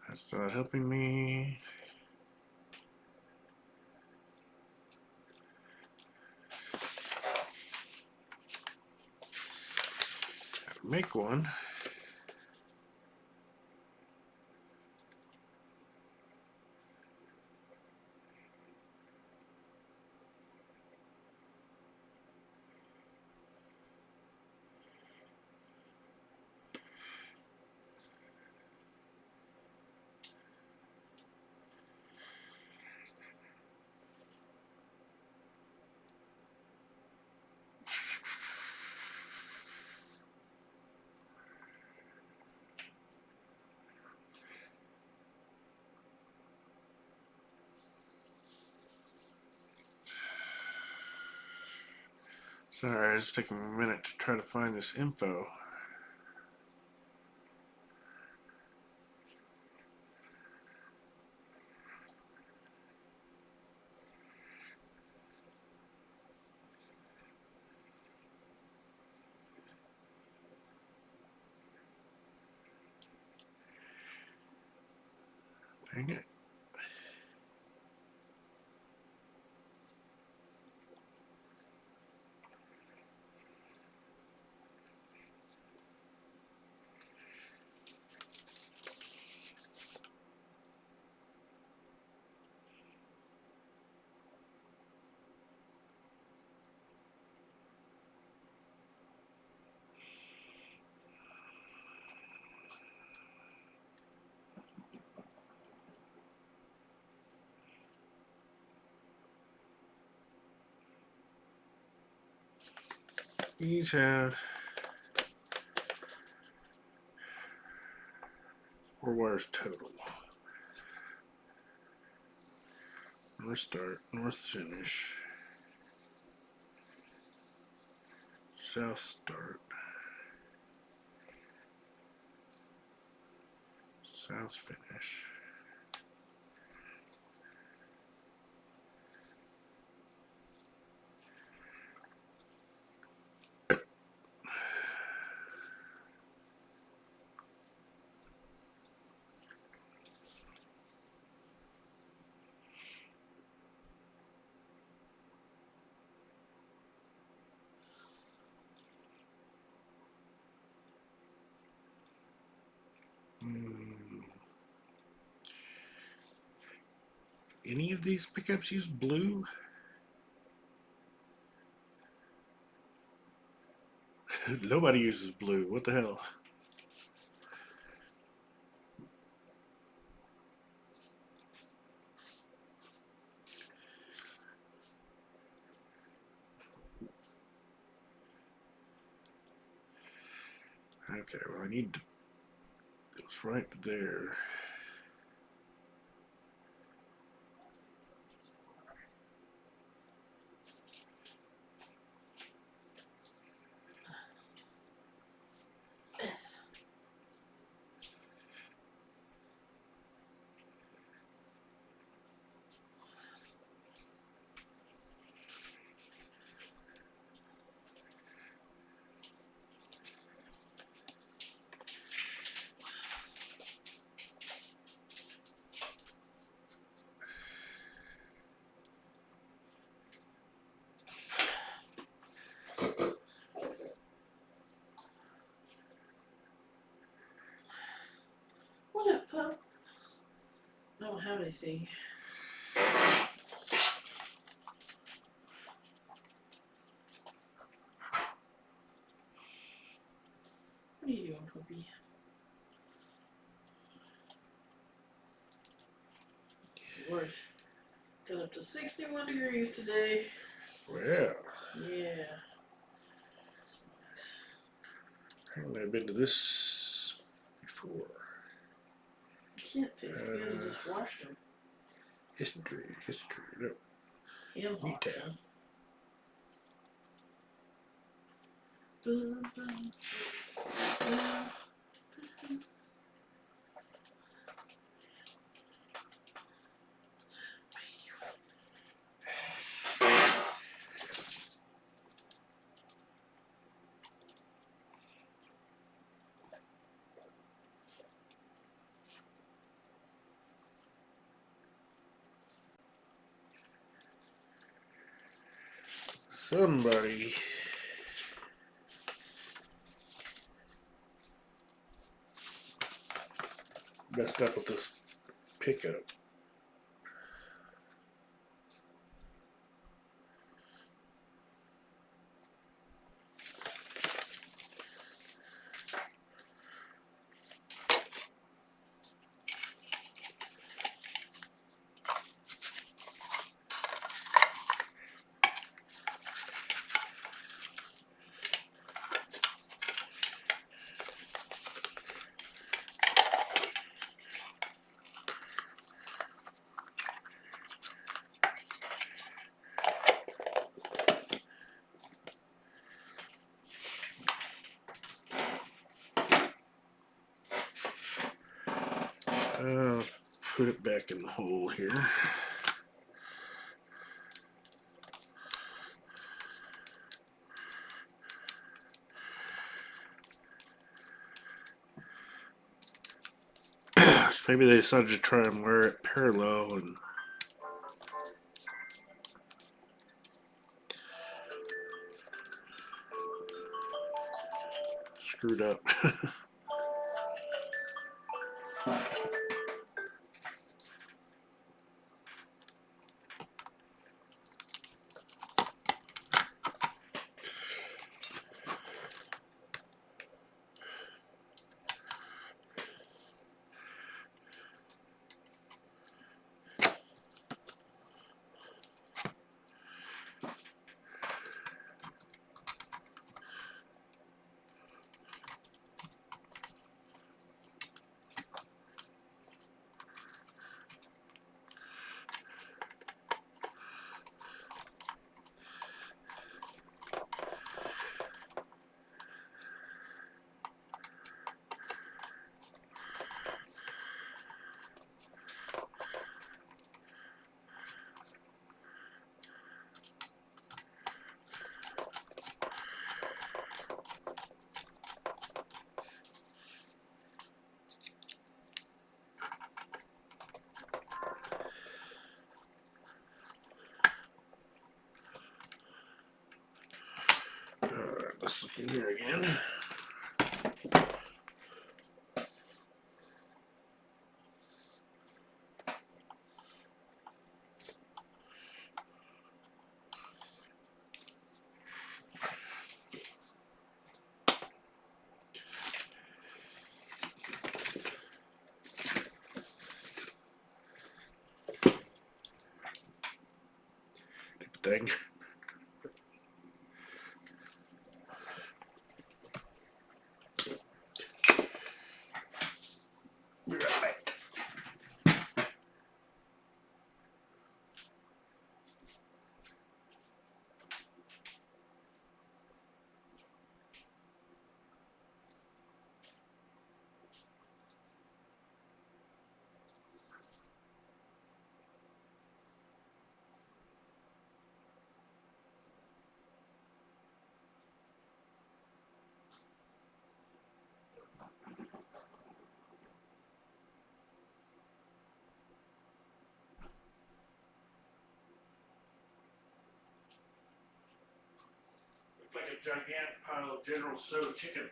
that's not helping me. Gotta make one. Sorry, it's taking a minute to try to find this info. Dang it. These have 4 wires total. North start, north finish, south start, south finish. Any of these pickups use blue? Nobody uses blue. What the hell? Okay, well, I need to. It was right there. What up, pup? I don't have anything. What are you doing, puppy? Lord, got up to 61 degrees today. Well, Yeah. That's nice. apparently I've been to this before. You can't taste good, you just washed them. History. No. Hand New wash tab. them. Somebody messed up with this pickup. Let's put it back in the hole here. So maybe they decided to try and wear it parallel and screwed up. Alright, let's look in here again. Thing. Looks like a gigantic pile of General Tso chicken.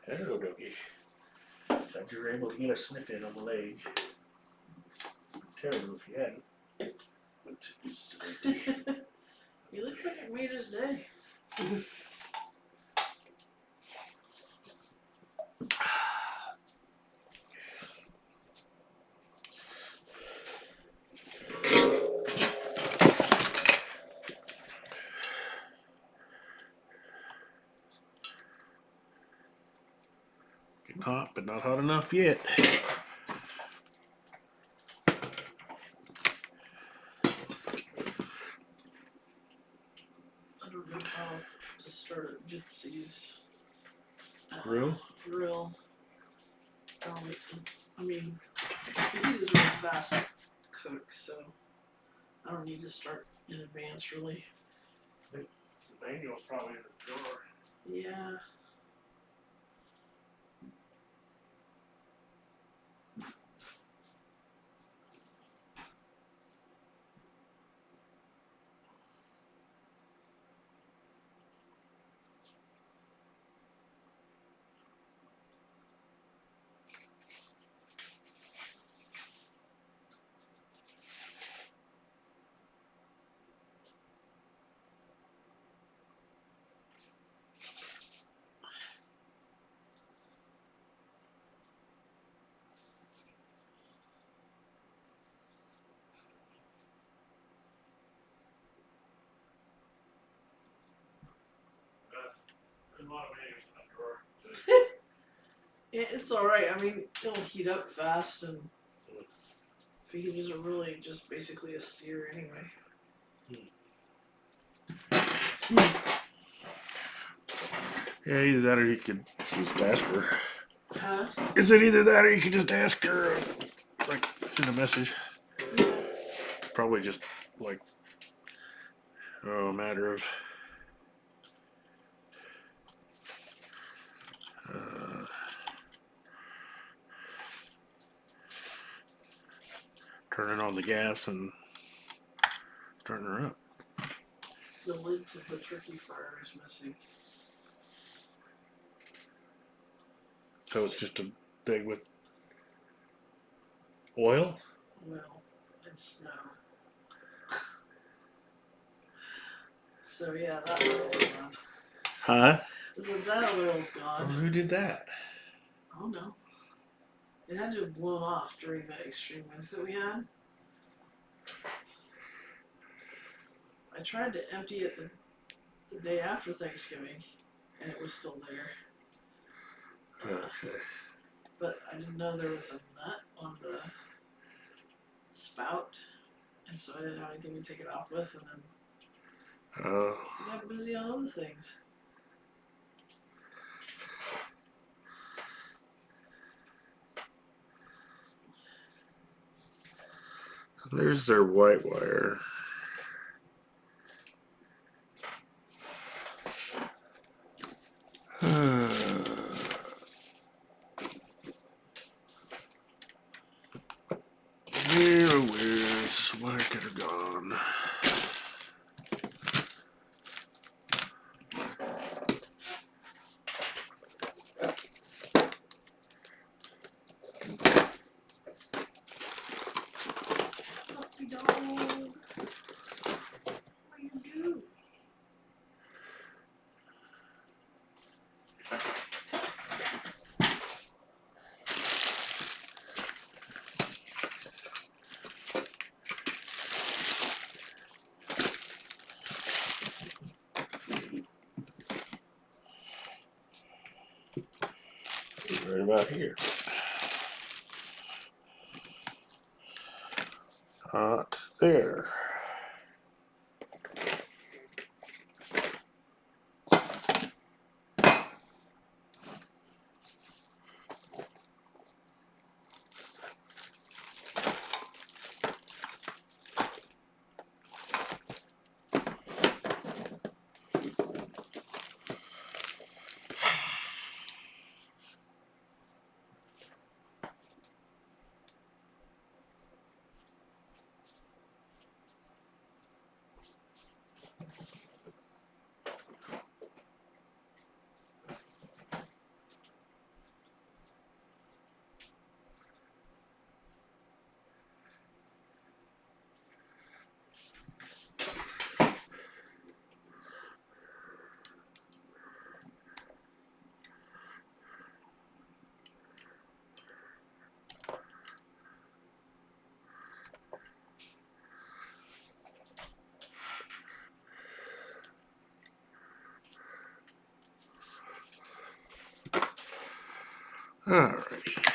Hello, doggy. Glad you were able to get a sniff in on the leg. Terrible if you hadn't. He looked like it made his day. Getting hot, but not hot enough yet. I don't know how to start a Gypsy's Grill? grill. I mean, he is a really fast cook, so I don't need to start in advance, really. The manual's probably in the drawer. Yeah. There's a lot of manuals in that drawer. It's alright. I mean, it'll heat up fast, and fajitas are really just basically a sear anyway. Yeah, either that or you could just ask her. Huh? Is it either that or you could just ask her, like, send a message? It's probably just, like, a matter of uh, turning on the gas and starting her up. The lid to the turkey fryer is missing. So it's just a thing with oil? Well, and snow. So yeah, that oil's gone. Huh? So that oil's Well, gone. who did that? I don't know. It had to have blown off during the extreme winds that we had. I tried to empty it the day after Thanksgiving, and it was still there. Okay. But I didn't know there was a nut on the spout, and so I didn't have anything to take it off with, and then I got busy on other things. There's their white wire. Where's why could have gone? Puppy dog, what you do? Right about here. Not there. Alrighty.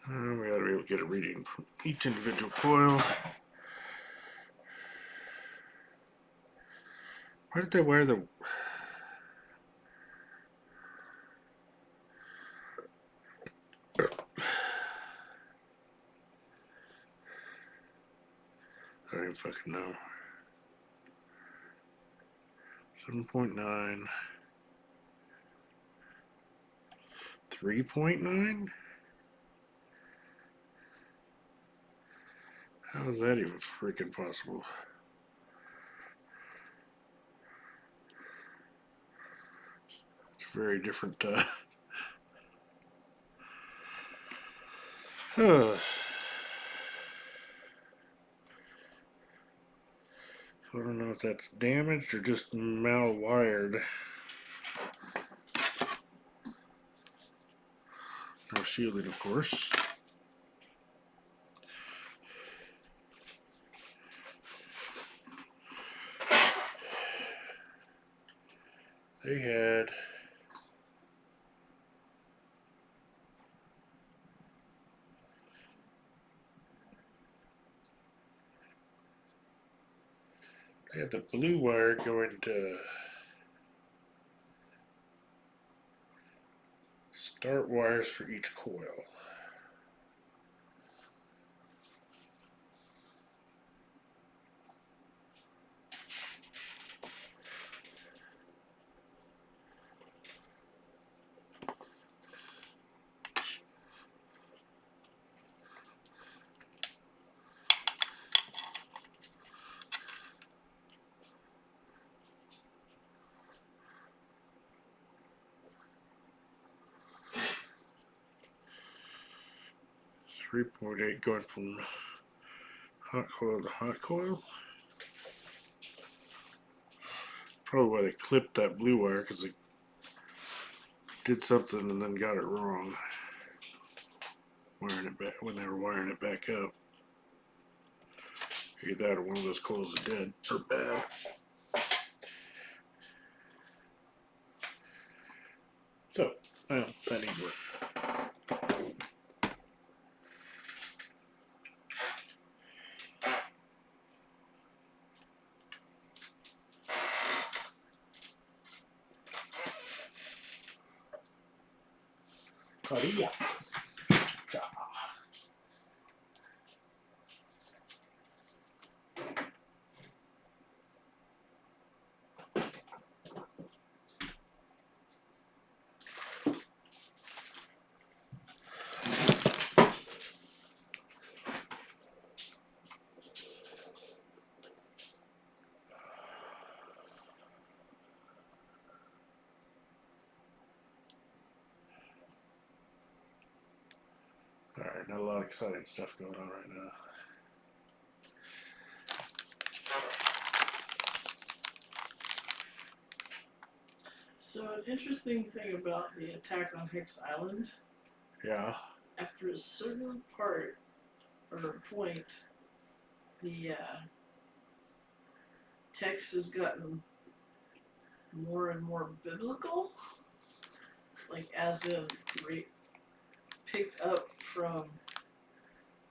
We gotta be able to get a reading from each individual coil. Why did they wear the... I don't even fucking know. 7.9. 3.9? How is that even freaking possible? It's very different, I don't know if that's damaged or just malwired. No shielding, of course. They had I have the blue wire going to start wires for each coil. .8 going from hot coil to hot coil. Probably why they clipped that blue wire, because they did something and then got it wrong. Wiring it back when they were wiring it back up. Either that or one of those coils is dead or bad. So, well, that needs work. Carilla. Alright, not a lot of exciting stuff going on right now. So an interesting thing about the attack on Hicks Island, Yeah. after a certain part or point, the text has gotten more and more biblical, like as if picked up from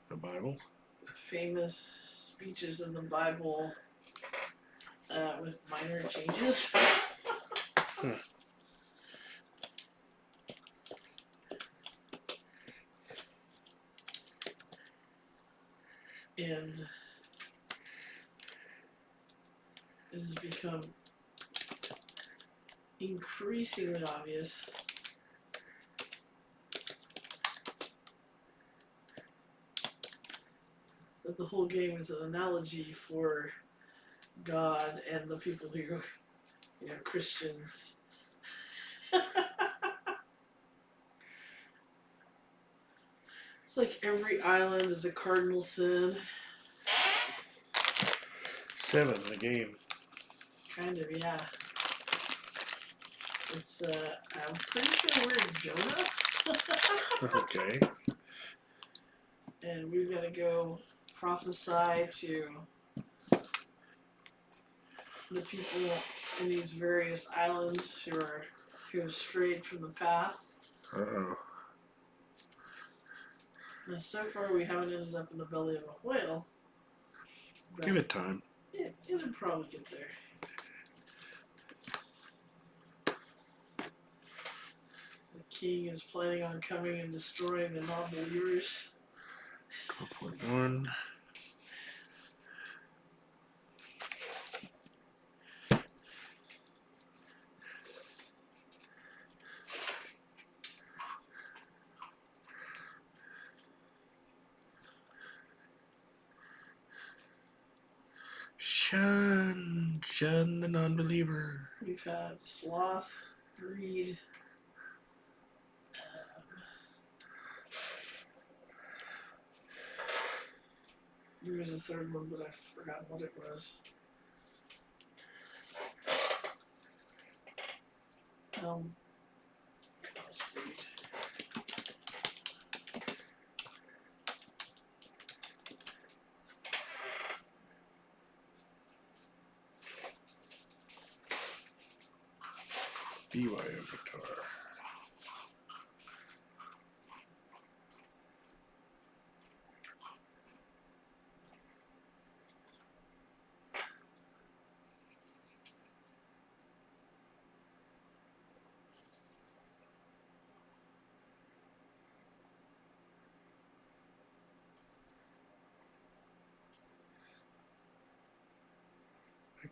The Bible? famous speeches in the Bible with minor changes. And this has become increasingly obvious that the whole game is an analogy for God and the people who, Christians. It's like every island is a cardinal sin. 7 in the game. Kind of, yeah. It's, I'm pretty sure we're in Jonah. Okay. And we've got to go prophesy to the people in these various islands who have strayed from the path. Uh-oh. Now, so far we haven't ended up in the belly of a whale. Give it time. It'll probably get there. The king is planning on coming and destroying the non-believers. 12.1. Shun the non-believer. We've had sloth, greed, there was a third one, but I forgot what it was. Greed. BYO guitar.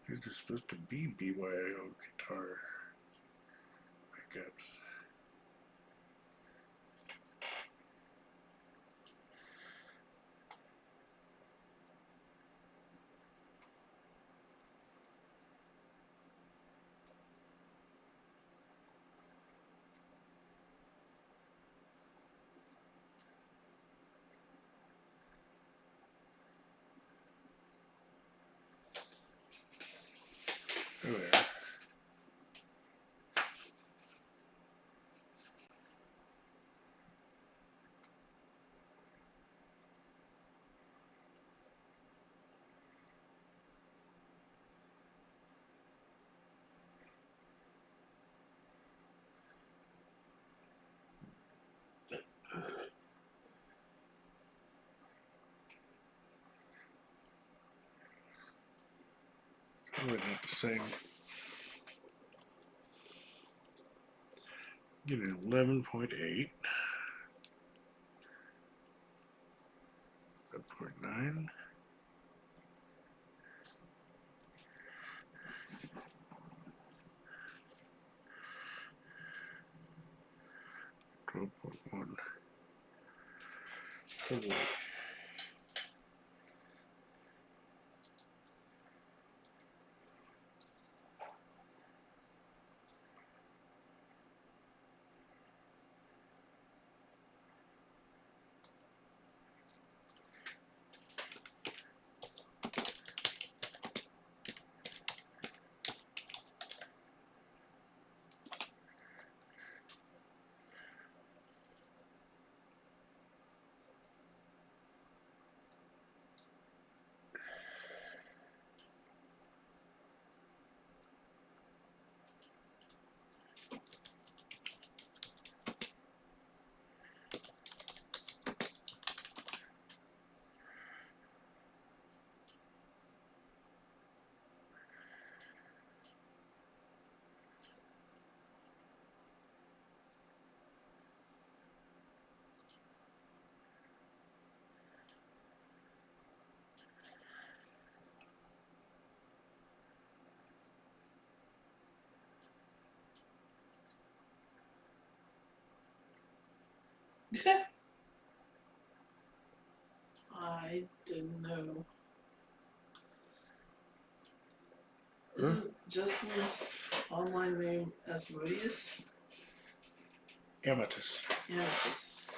These are supposed to be BYO guitar pickups. Oh yeah. Probably not the same. Get an 11.8. 11.9. 12.1. Holy. I didn't know. Huh? Isn't Justin's online name Asmodeus? Amatus. Amethyst.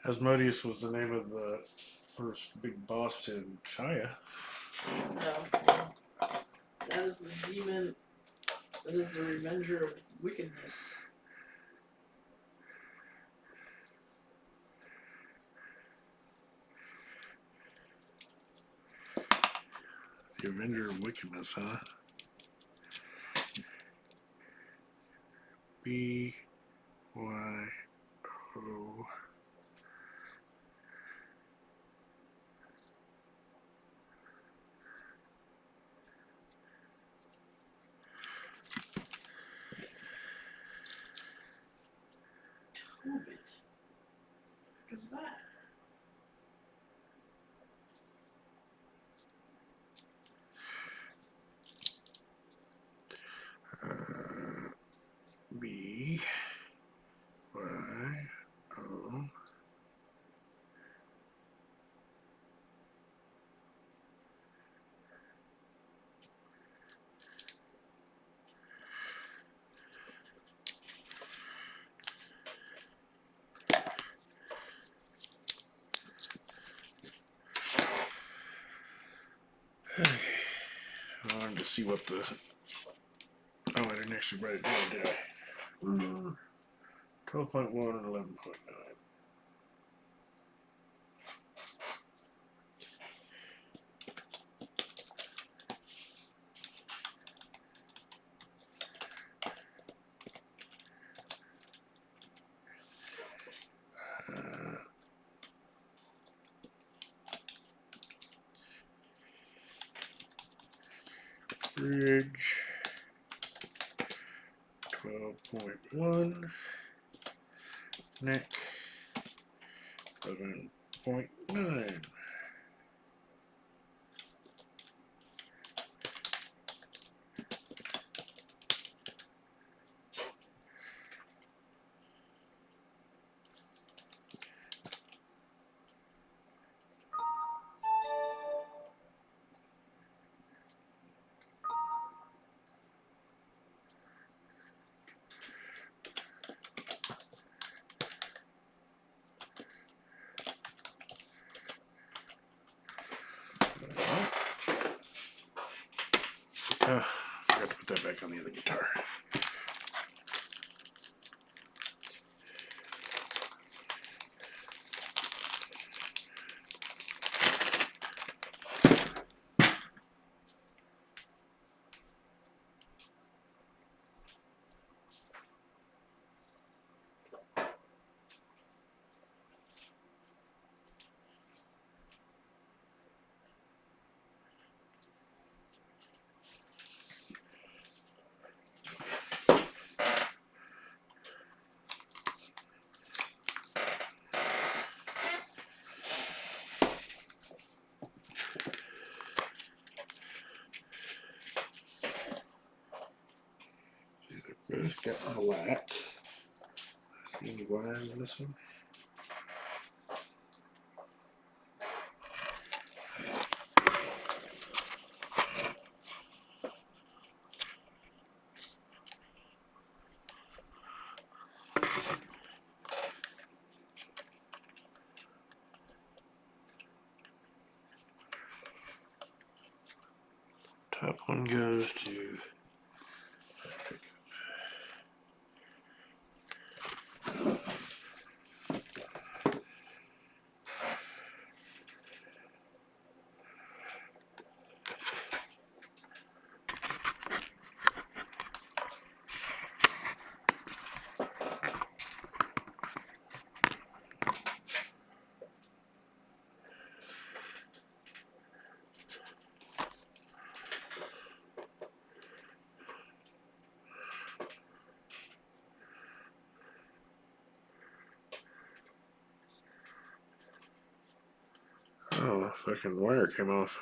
Asmodeus was the name of the first big boss in Chaya. No. That is the demon. That is the revenger of wickedness. The Avenger of Wickedness, huh? B Y O. Tobit. What is that? B Y O. I wanted to see what the. Oh, I didn't actually write it down, did I? 12.1 and 11.9. Bridge 12.1, neck 11.9. back on the other guitar. Both got black. See any wires in this one? Top one goes to oh, fucking wire came off.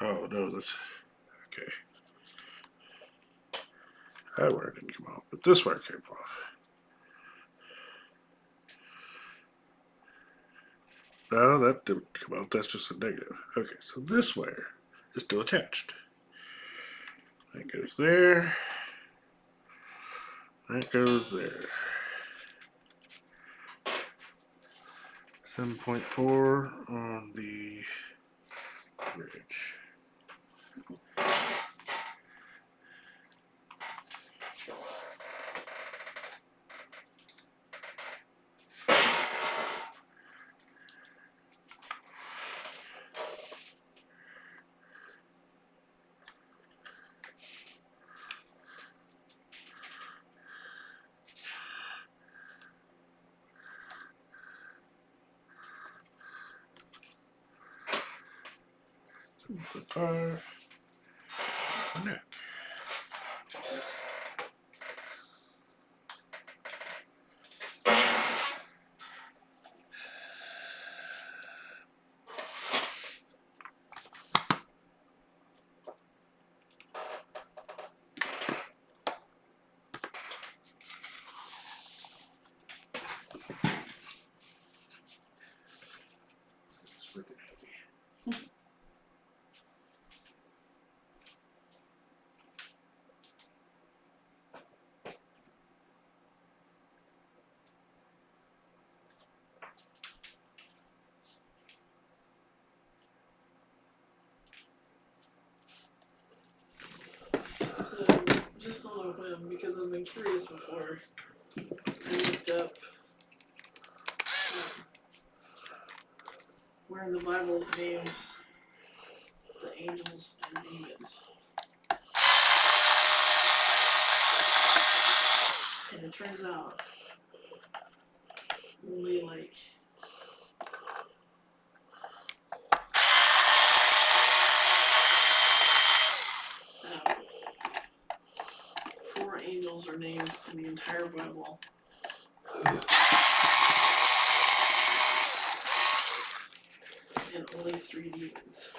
Oh no, that's okay. That wire didn't come off, but this wire came off. No, that didn't come off. That's just a negative. Okay, so this wire is still attached. That goes there. That goes there. 7.4 on the bridge. The neck. It's freaking heavy. So, just on a whim, because I've been curious before, I looked up where in the Bible it names the angels and demons. And it turns out only like um, 4 angels are named in the entire Bible. And only 3 demons.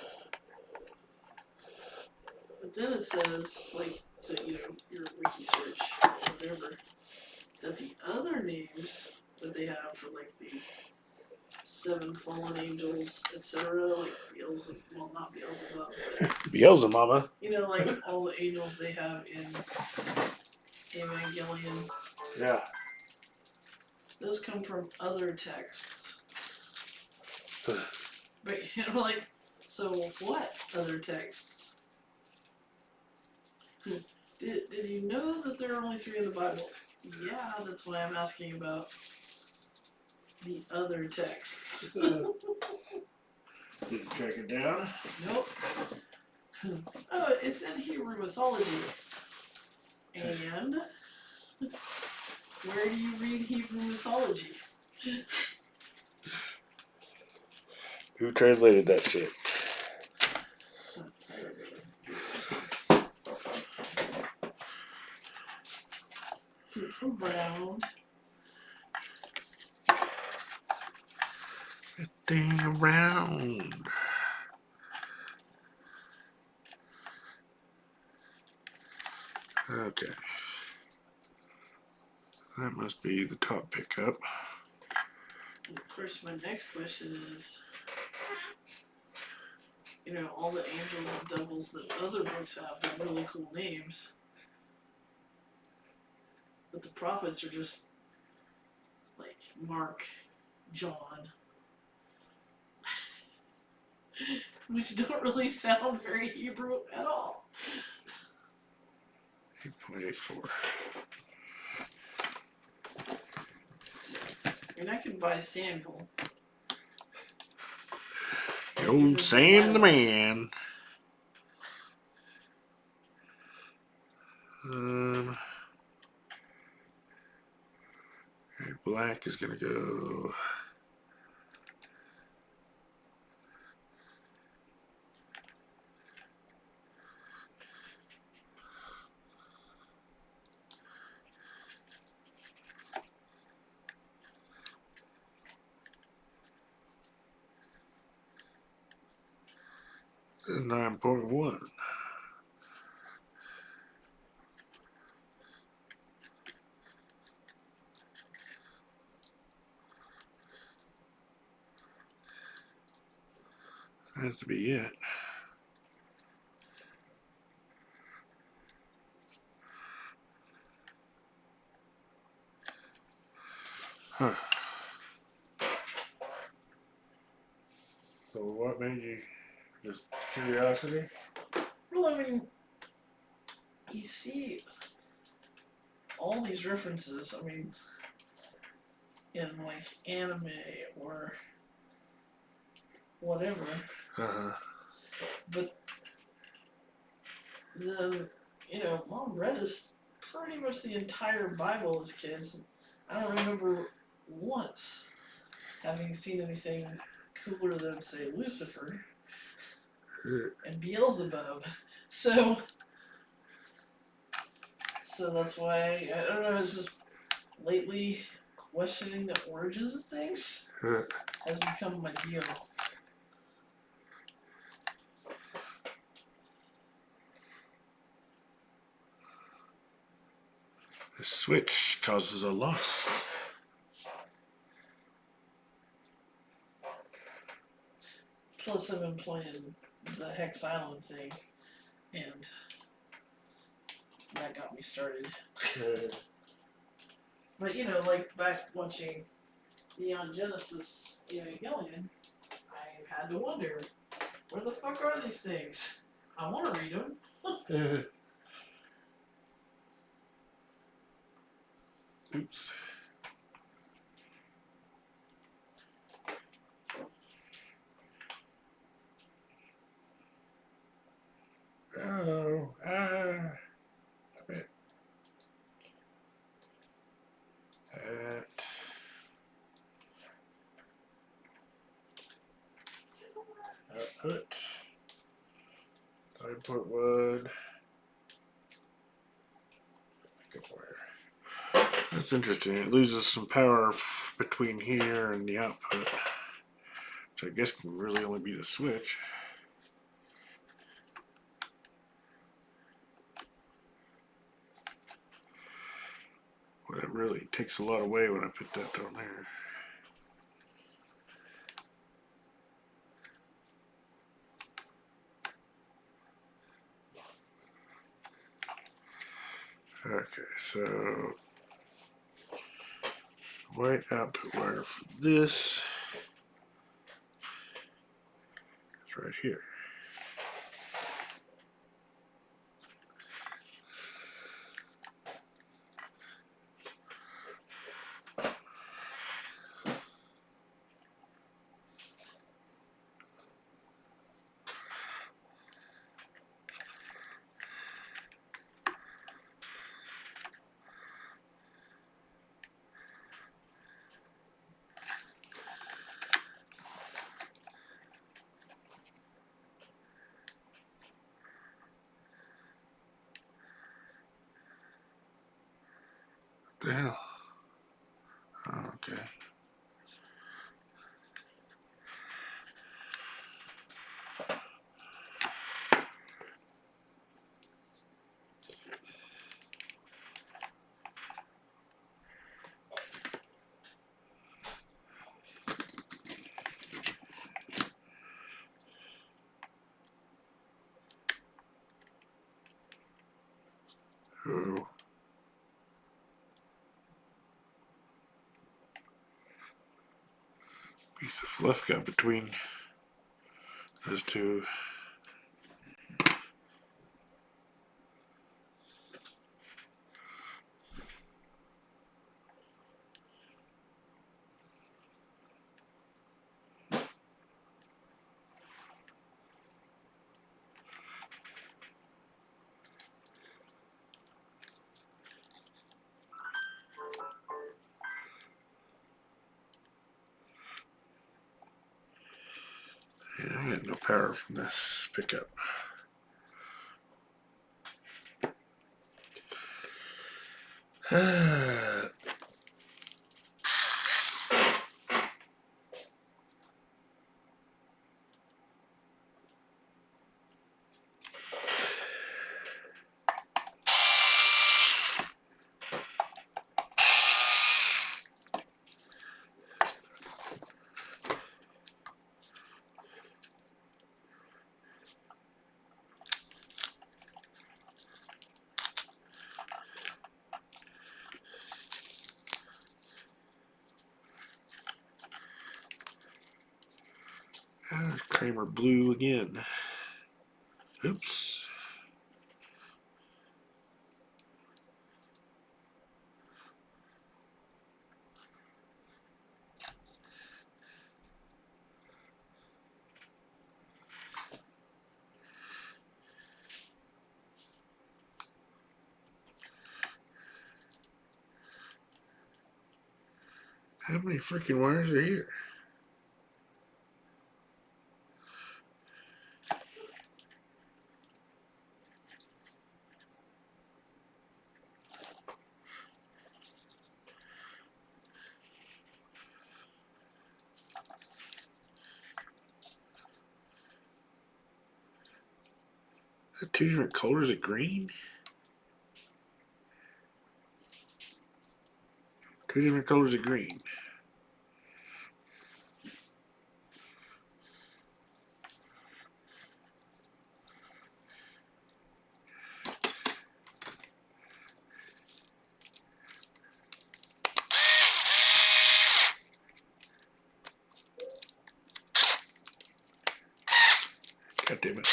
But then it says, like, to, you know, your wiki search or whatever, that the other names that they have for like the seven fallen angels, etc. Like Beelzebub, well, not Beelzebub, but Beelzebub. you know, like all the angels they have in Evangelion. Yeah. Those come from other texts. But you know, like, so what other texts? Did you know that there are only 3 in the Bible? Yeah, that's why I'm asking about the other texts. Did you check it down? Nope. Oh, it's in Hebrew mythology. And where do you read Hebrew mythology? Who translated that shit? Around. Thing around. Okay. That must be the top pickup. And of course, my next question is, you know, all the angels and devils that other books have really cool names. But the prophets are just like Mark, John, which don't really sound very Hebrew at all. 8.84. And I could buy Samuel. Old Sam the man. Okay, black is gonna go. To 9.1. Has to be it. Huh. So what made you just curiosity? Well, I mean, you see all these references, I mean, in like anime or whatever, but then, you know, Mom read us pretty much the entire Bible as kids. I don't remember once having seen anything cooler than, say, Lucifer and Beelzebub. So that's why, I don't know, it's just lately questioning the origins of things has become my deal. The switch causes a loss. Plus, I've been playing the Hex Island thing, and that got me started. But, you know, like back watching Neon Genesis Evangelion, I had to wonder, where the fuck are these things? I want to read them. Oops. Oh, I bet. That. Output. Input wood. Pick up wire. That's interesting. It loses some power between here and the output, which I guess can really only be the switch. But it really takes a lot away when I put that down there. Okay, so white output wire for this is right here. What the hell? Oh, okay. Oh. Piece of fluff got between those two. Yeah, I got no power from this pickup. Kramer blue again. Oops. How many freaking wires are here? Two different colors of green? Two different colors of green. God damn it.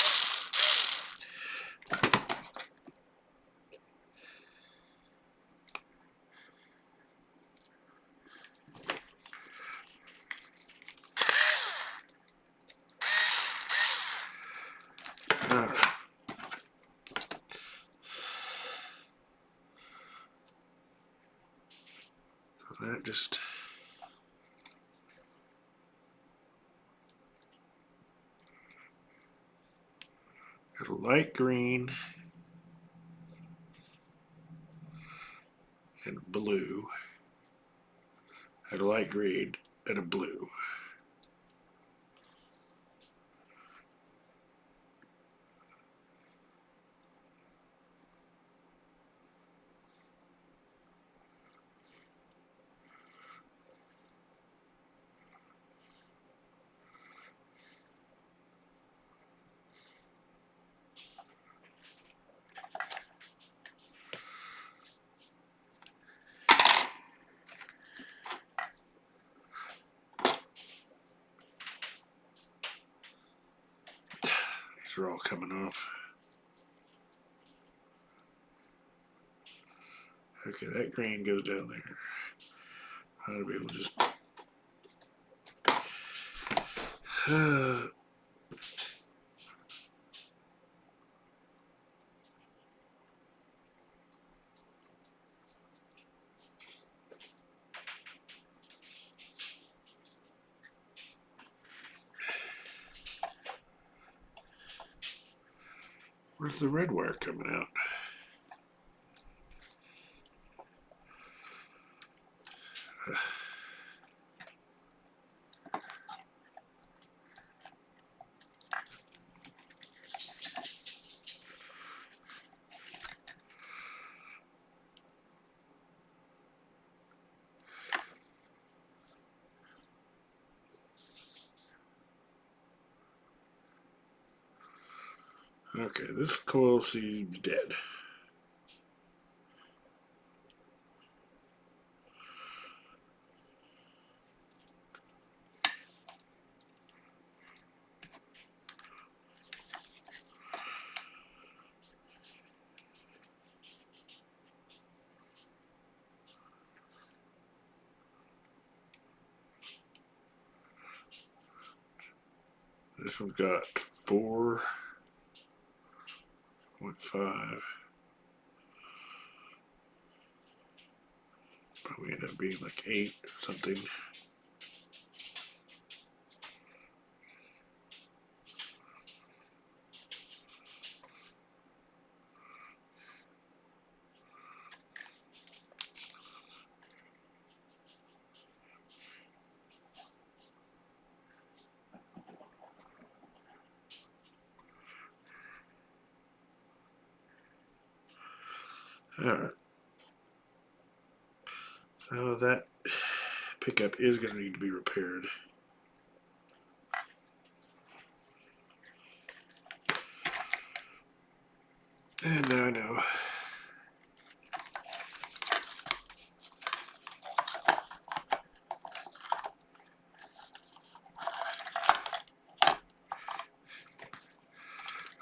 Alright. So that just got a light green and blue. Had a light green and a blue. These are all coming off. Okay, that grain goes down there. I'll be able to just where's the red wire coming out? Okay, this coil seems dead. This one's got 4.5. Probably end up being like 8 or something. Alright. So that pickup is going to need to be repaired. And now I know.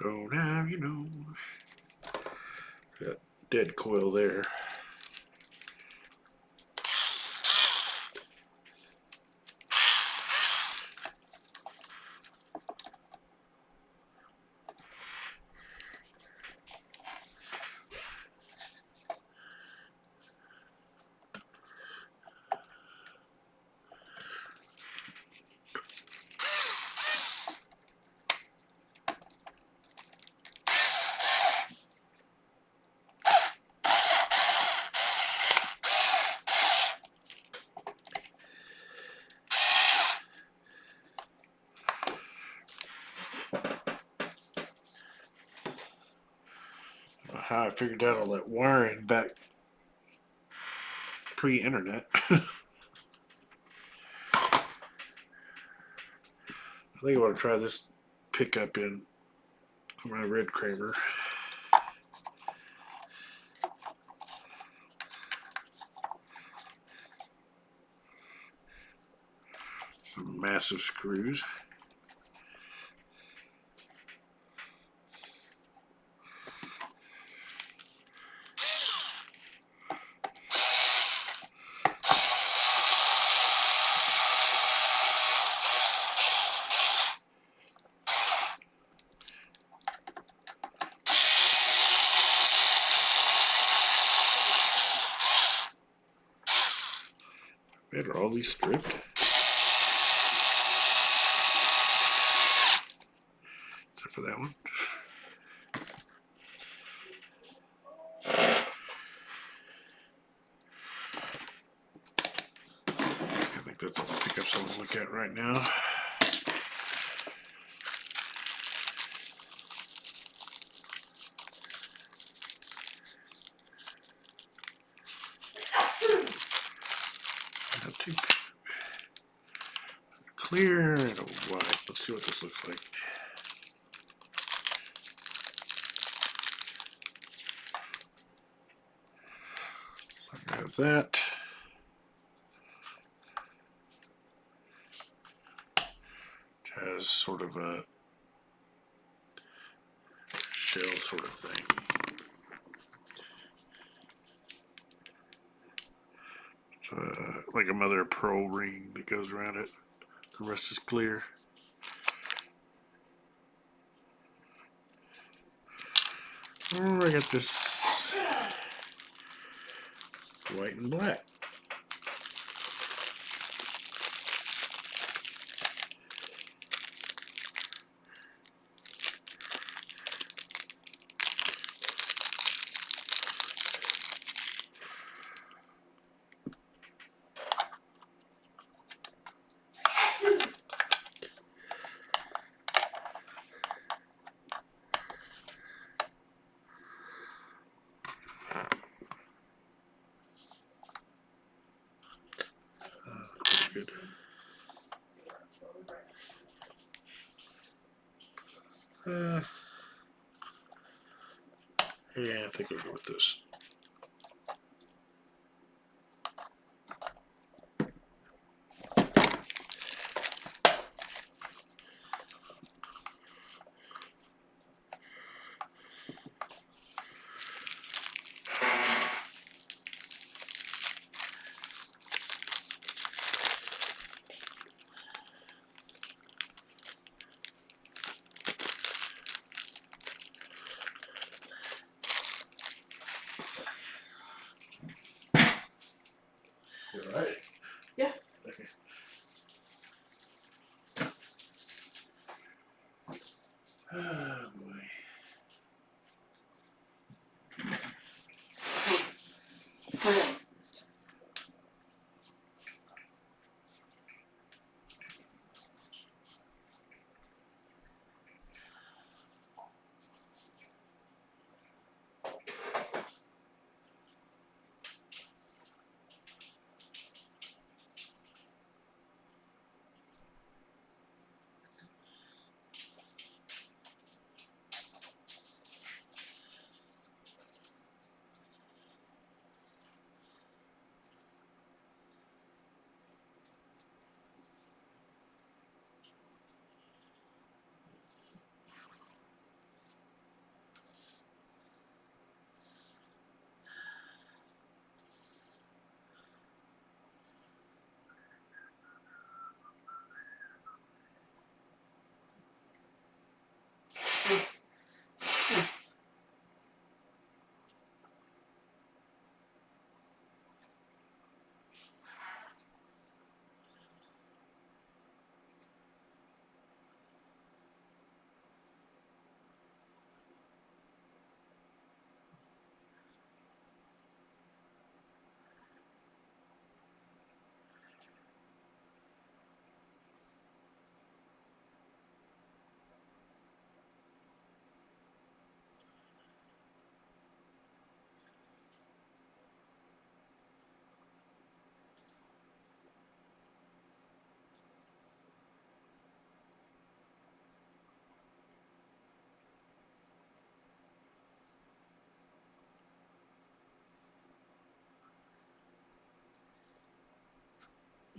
Oh, now you know. Got dead coil there. How I figured out all that wiring back pre-internet. I think I want to try this pickup in my red Kramer. Some massive screws. Man, are all these stripped? Except for that one. I think that's all the pickups I want to look at right now. Two clear and a white. Let's see what this looks like. I have that. Which has sort of a shell sort of thing. Like a mother of pearl ring that goes around it. The rest is clear. Oh, I got this white and black. Pretty good. Yeah, I think I'll go with this. You all right? Yeah. Okay. Oh boy.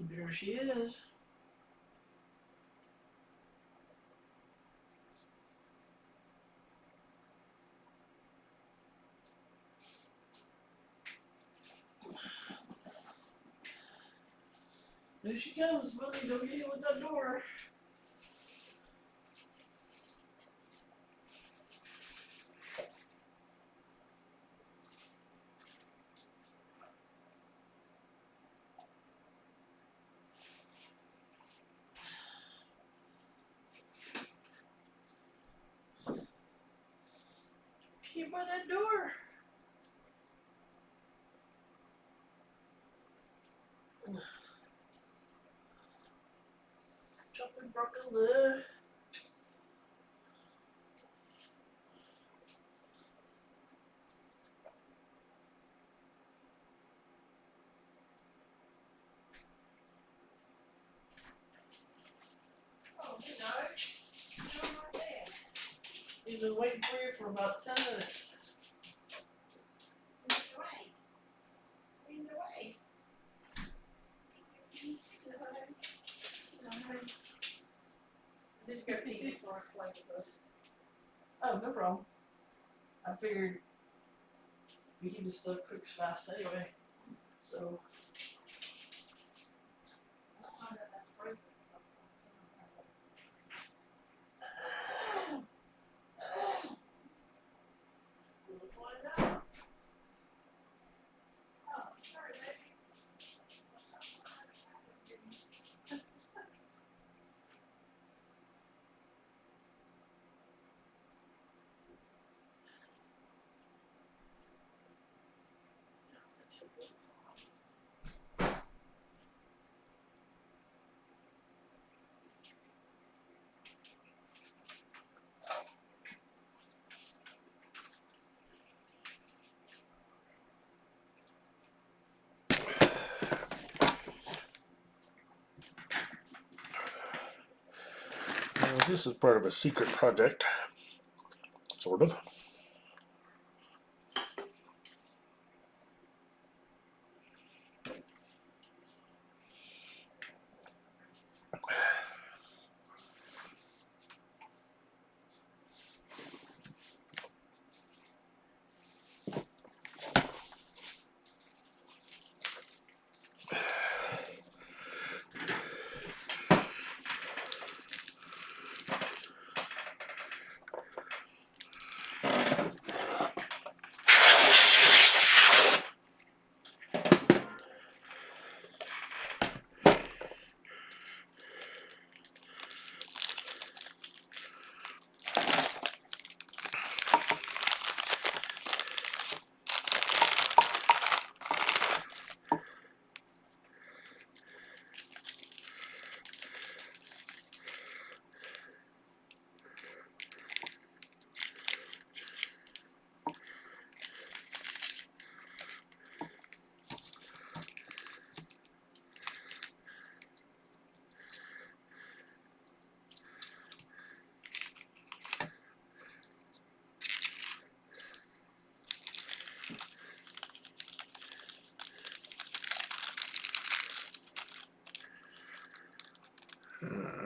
There she is. There she goes, Willie. Don't get hit with that door. Keep by that door. Chopping broccoli. Oh, you know. He's been waiting for you for about 10 minutes. Did you get pee before I played with it? Oh, no problem. I figured fajita stuff cooks fast anyway. So we'll find out. This is part of a secret project, sort of.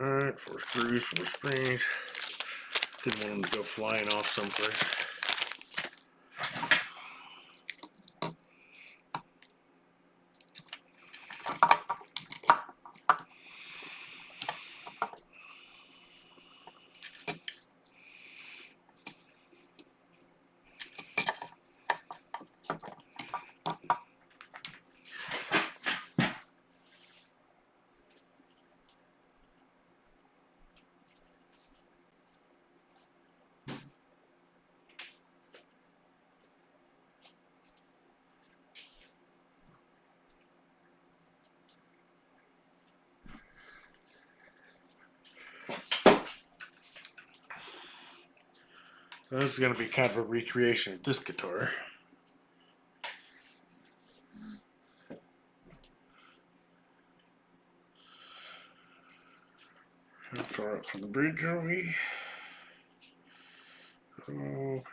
Alright, 4 screws, 4 springs. Didn't want them to go flying off someplace. So this is going to be kind of a recreation of this guitar. How far up from the bridge are we? Oh,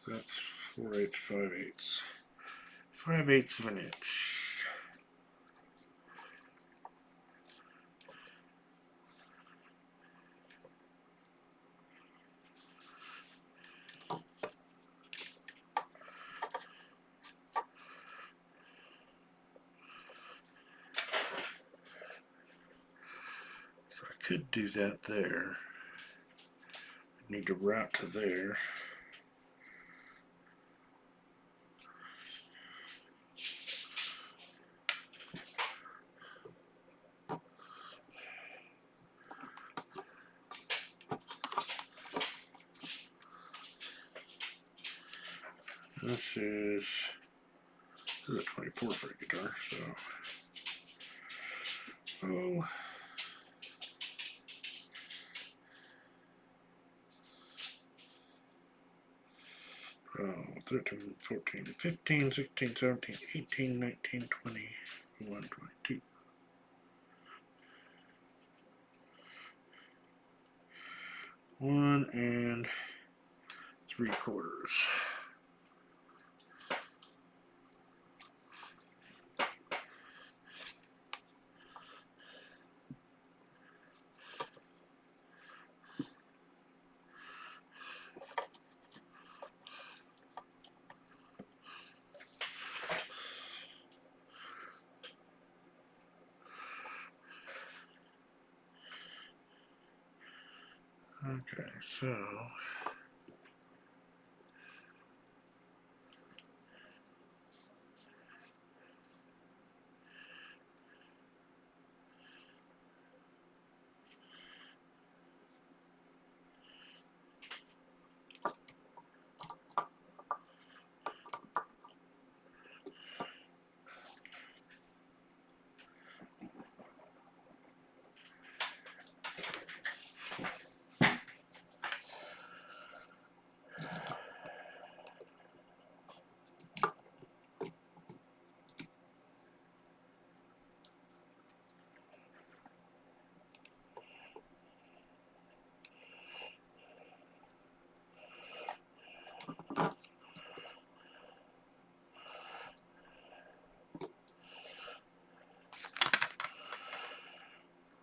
that's 4/8, 5/8. 5/8 of an inch. So I could do that there. I need to route to there. This is a 24 fret guitar, so oh, 13, 14, 15, 16, 17, 18, 19, 20, 21, 22. 1 3/4. Okay, so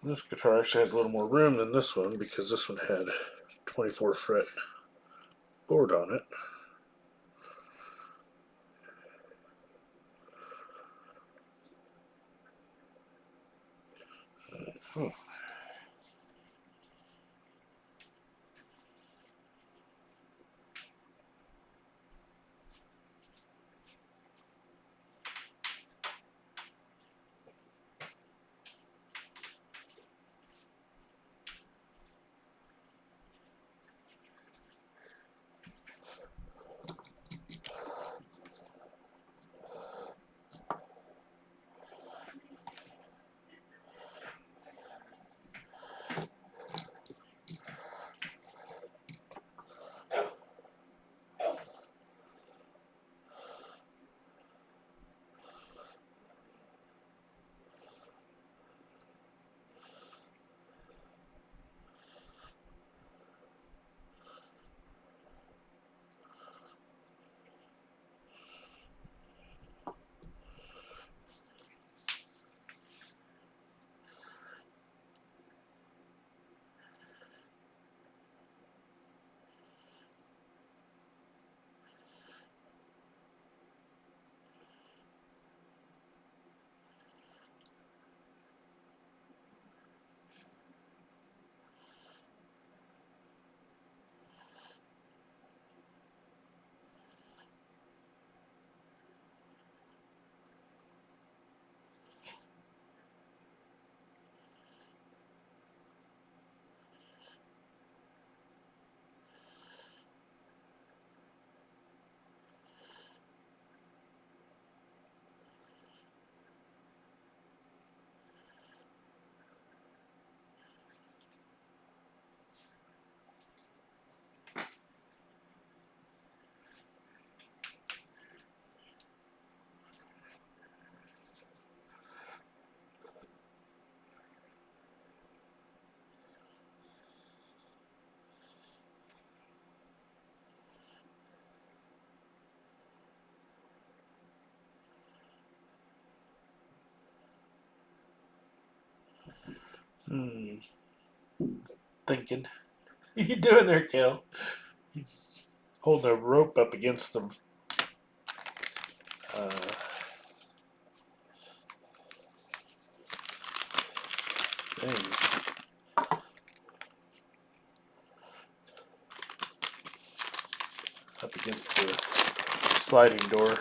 this guitar actually has a little more room than this one because this one had 24 fret board on it. Oh. Thinking. What you doing there, Kel? He's holding a rope up against the uh, thing. Up against the sliding door.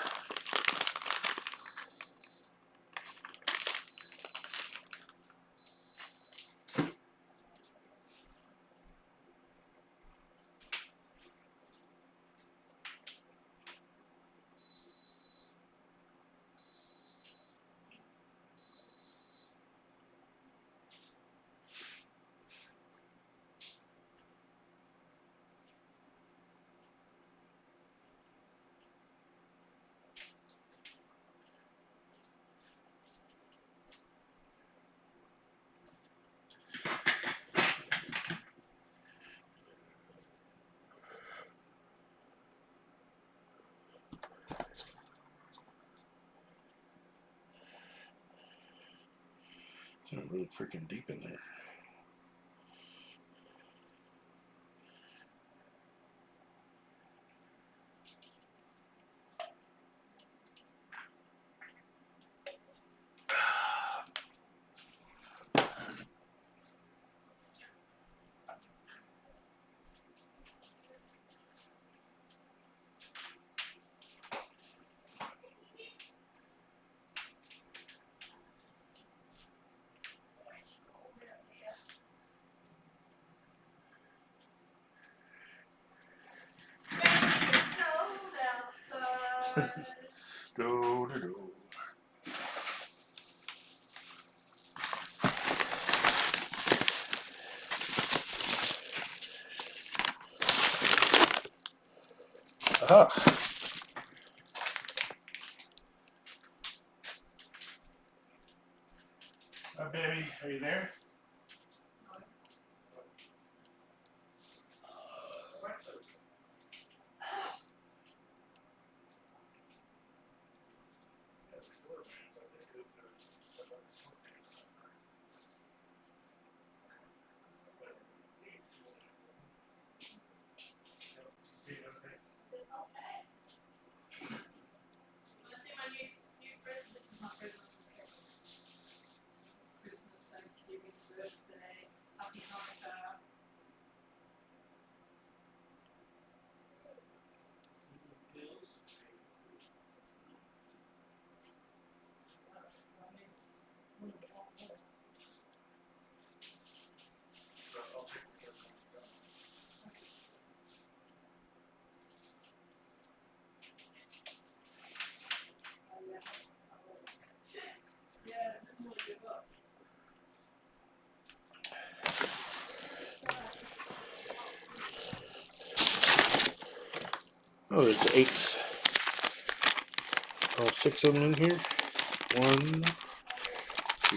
It's really freaking deep in there. Do, do, do. Aha. Hi, baby. Are you there? Christmas, Thanksgiving, birthday, Happy Hanukkah. Yeah, I didn't want to give up. Oh, there's the 8s. All 6 of them in here. 1, 2,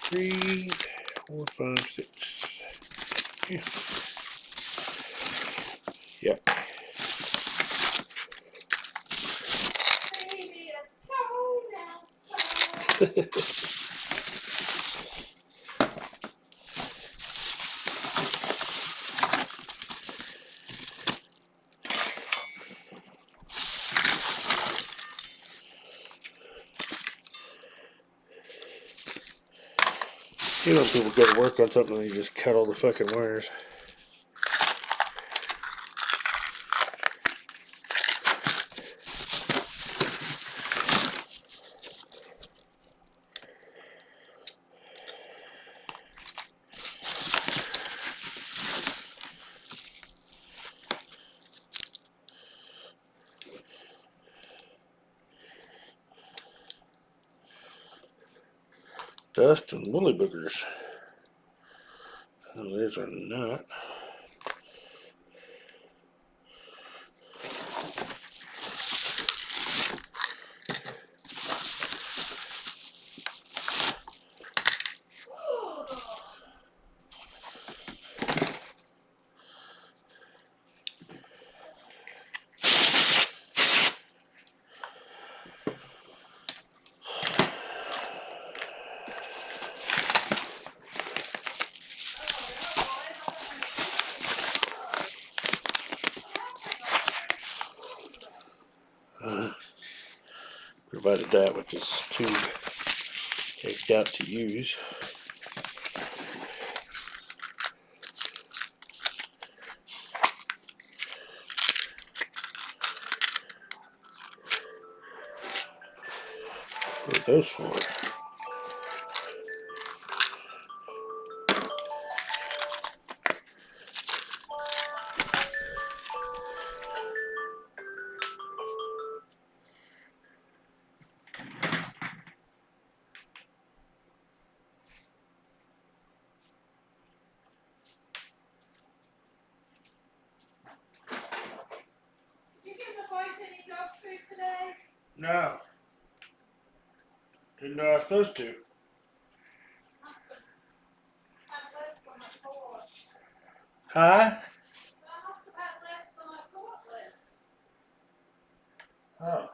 3, 4, 5, 6. Yeah. Yep. Baby, it's cold outside. You know, people go to work on something and you just cut all the fucking wires. Dust and woolly boogers. Oh, there's our nut. Provided that, which is too egged out to use. What are those for? You give the boys any dog food today? No. Didn't know I was supposed to. Had less than I thought. Huh? I must have had less than I thought left. Oh.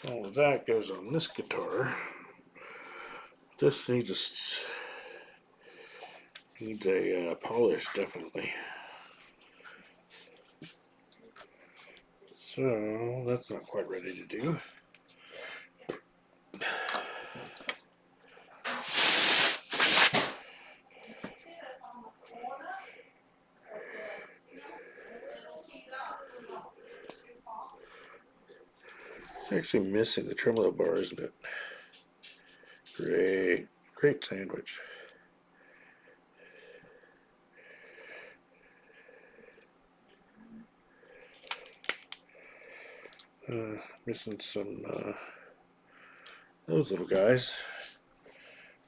All of that goes on this guitar. This needs a polish, definitely. So that's not quite ready to do. Sit it on the corner of the, it'll heat up. Actually missing the tremolo bar, isn't it? Great, great sandwich. Missing some those little guys.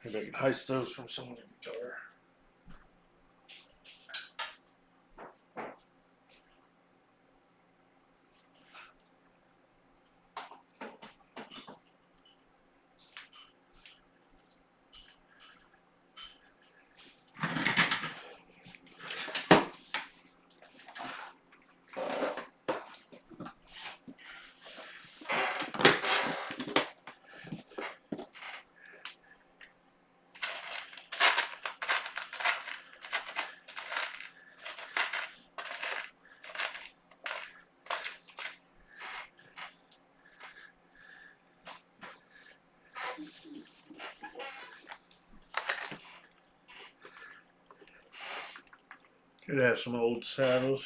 Maybe I can heist those from someone's guitar. Could have some old saddles.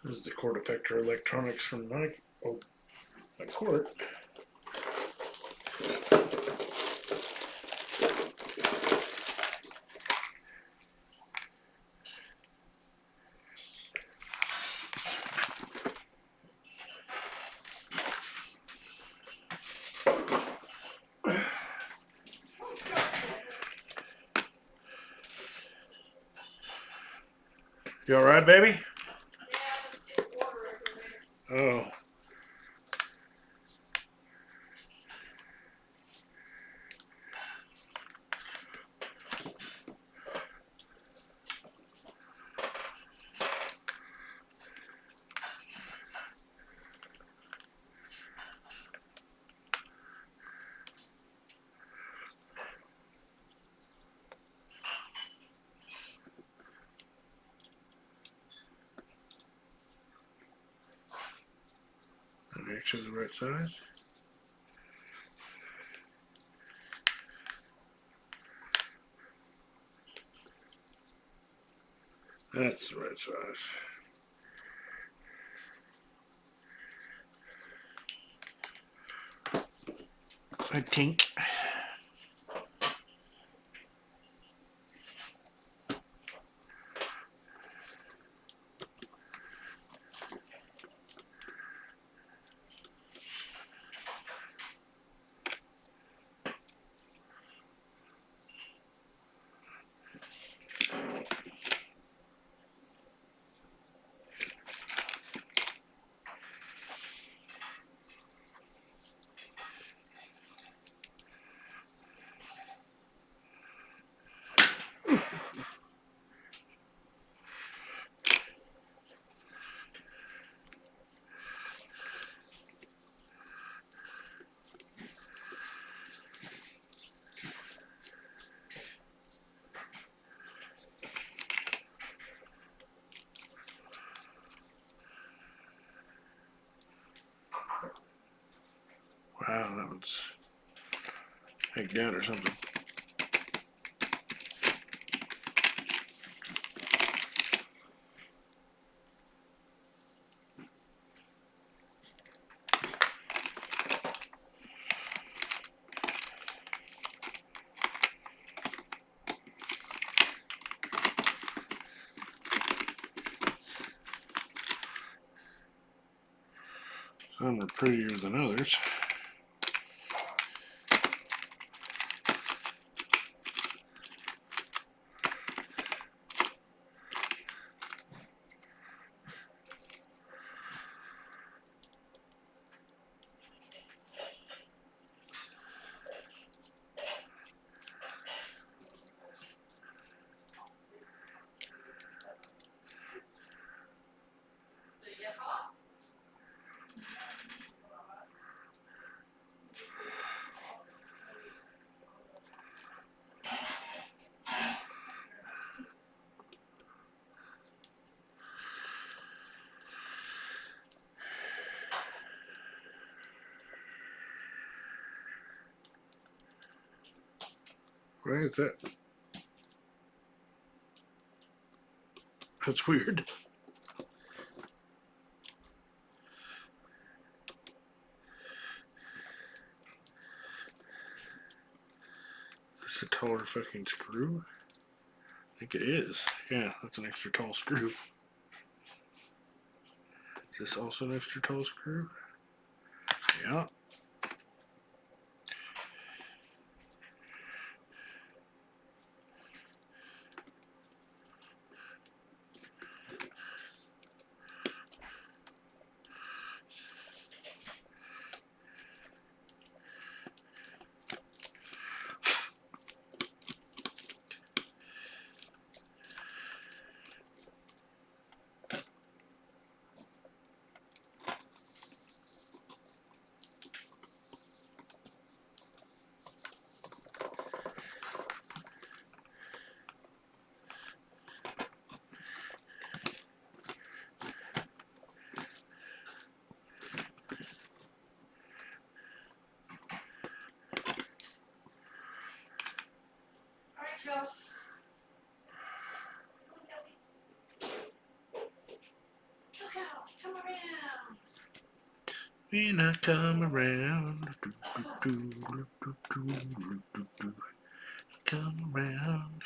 This is the cord effector electronics from my court. You all right, baby? Oh. Make sure the right size. That's the right size. I think. Wow, that one's egged out or something. Some are prettier than others. Why is that? That's weird. Is this a taller fucking screw? I think it is. Yeah, that's an extra tall screw. Is this also an extra tall screw? Yeah. Alright, Phil. Look out, come around. When I come around, come around.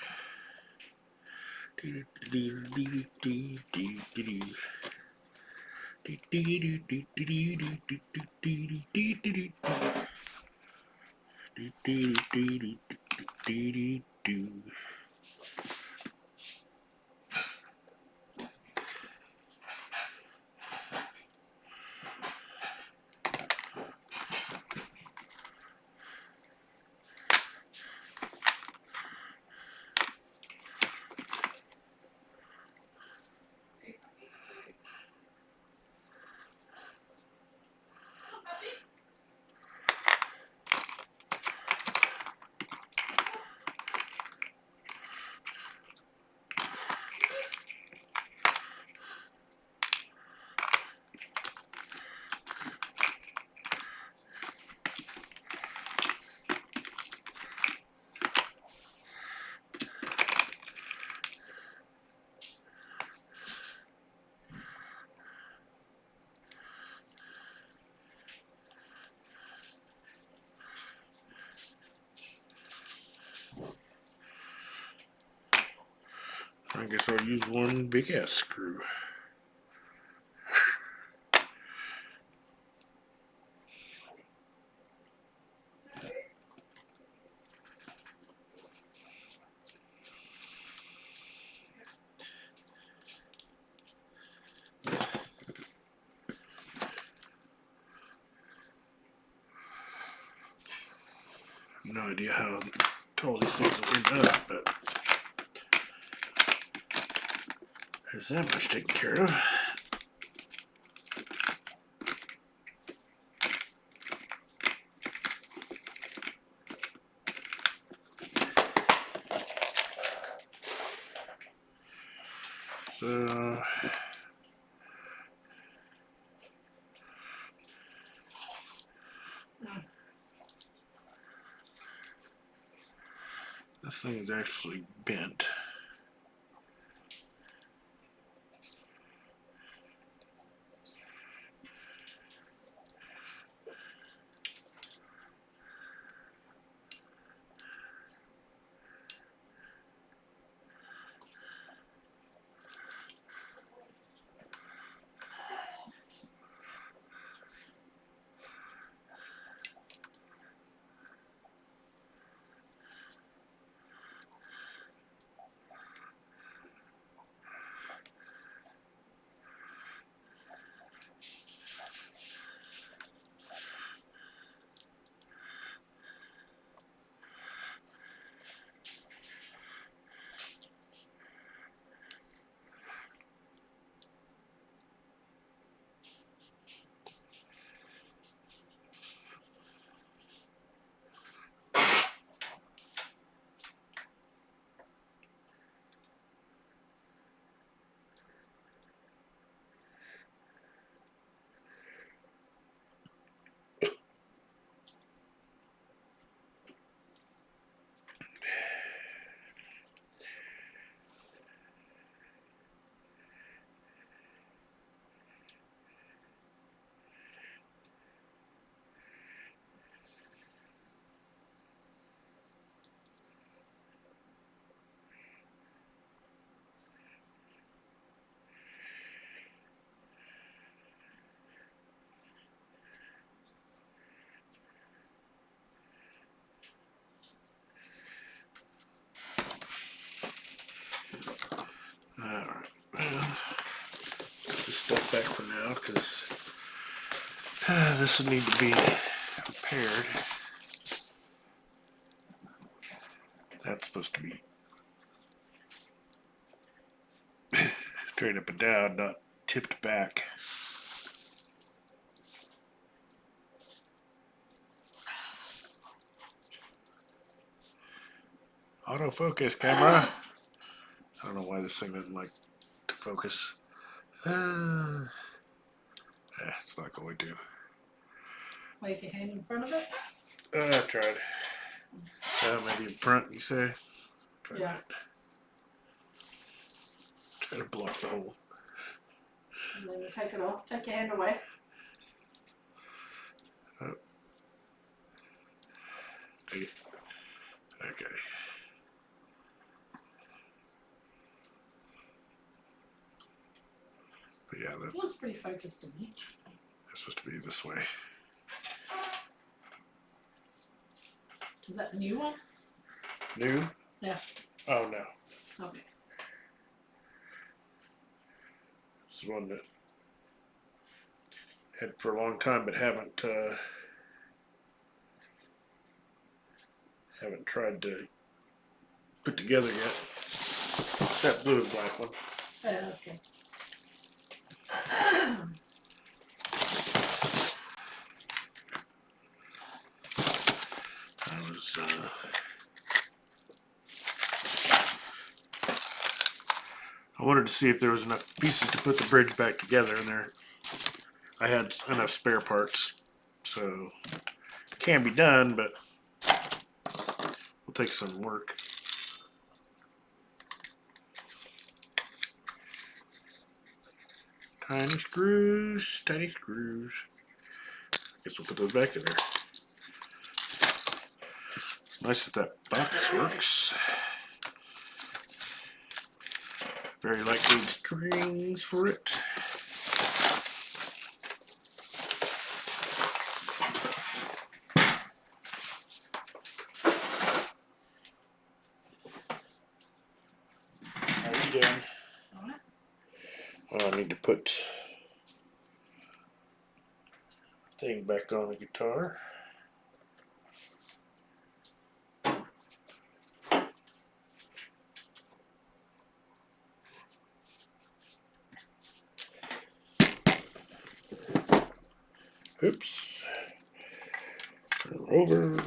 I guess I'll use one big ass screw. No idea how tall these things will end up, but there's that much taken care of. So this thing is actually bent. back for now because this will need to be repaired. That's supposed to be straight up and down, not tipped back. Autofocus camera. I don't know why this thing doesn't like to focus. It's not going to. Wave your hand in front of it. I tried. Maybe in front, you say? Try Yeah. that. Try to block the hole. And then you take it off. Take your hand away. Okay. But yeah, It looks pretty focused to me. that's supposed to be this way. Is that the new one? New? Yeah. Oh no. Okay. It's the one that had for a long time, but haven't tried to put together yet. That blue and black one. Yeah, okay. I was I wanted to see if there was enough pieces to put the bridge back together, and I had enough spare parts, so it can be done, but will take some work. Tiny screws, tiny screws. Guess we'll put those back in there. It's nice that that box works. Very lightweight strings for it. How are you doing? Alright. Well, I need to put thing back on the guitar. Oops. Turn her over.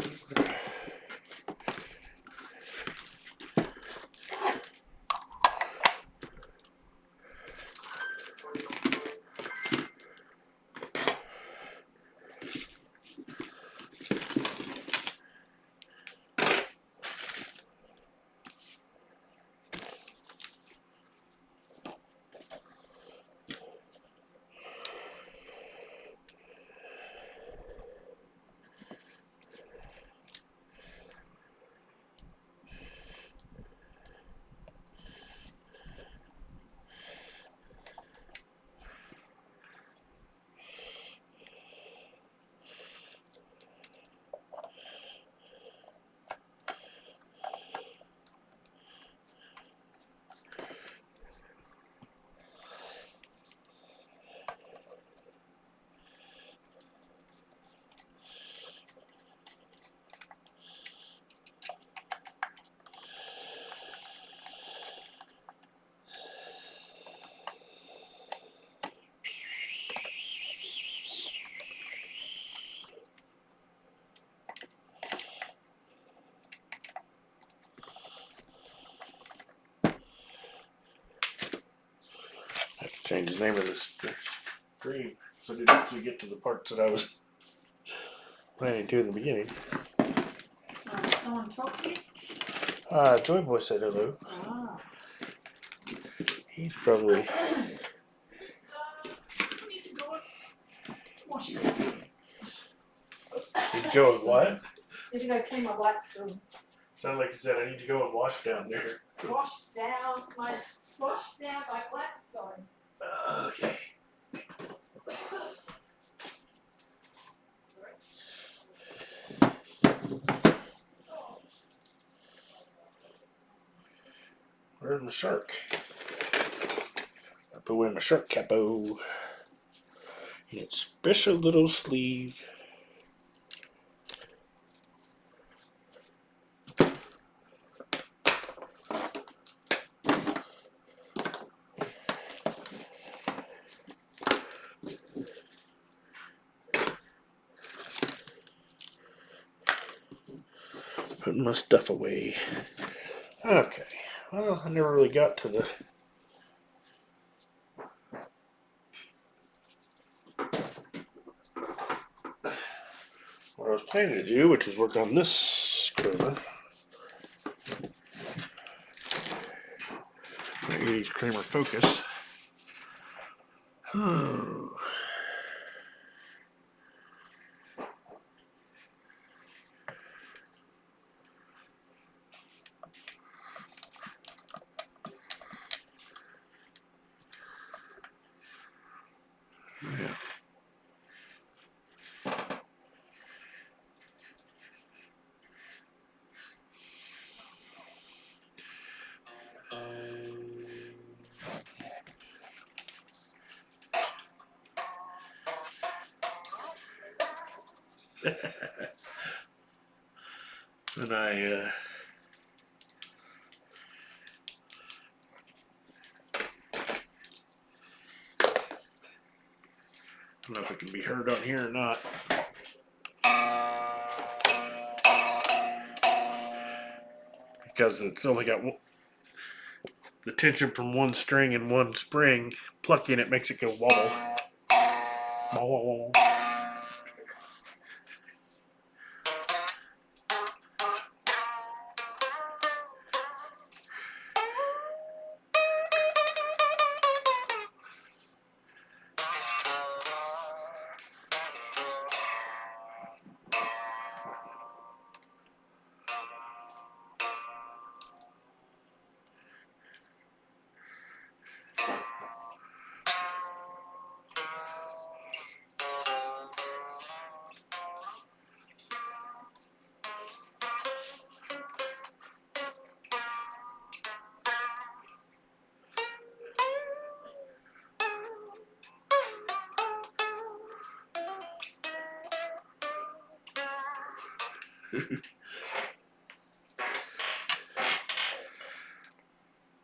I have to change the name of this stream so I didn't actually get to the parts that I was planning to in the beginning. Someone talk to you? Joy Boy said hello. Ah. He's probably Need to go and wash it. need to go and what? Need to go clean my Blackstone. Sounded like you said I need to go and wash down there. Wash down my Blackstone. Okay. Where's my shark? I put away my shark capo. in its special little sleeve. Putting my stuff away. Okay. Well, I never really got to the what I was planning to do, which was work on this Kramer. My 80s Kramer Focus. Oh. Yeah. And I don't know if it can be heard on here or not. Because it's only got the tension from one string and one spring. Plucking it makes it go wobble. Wobble.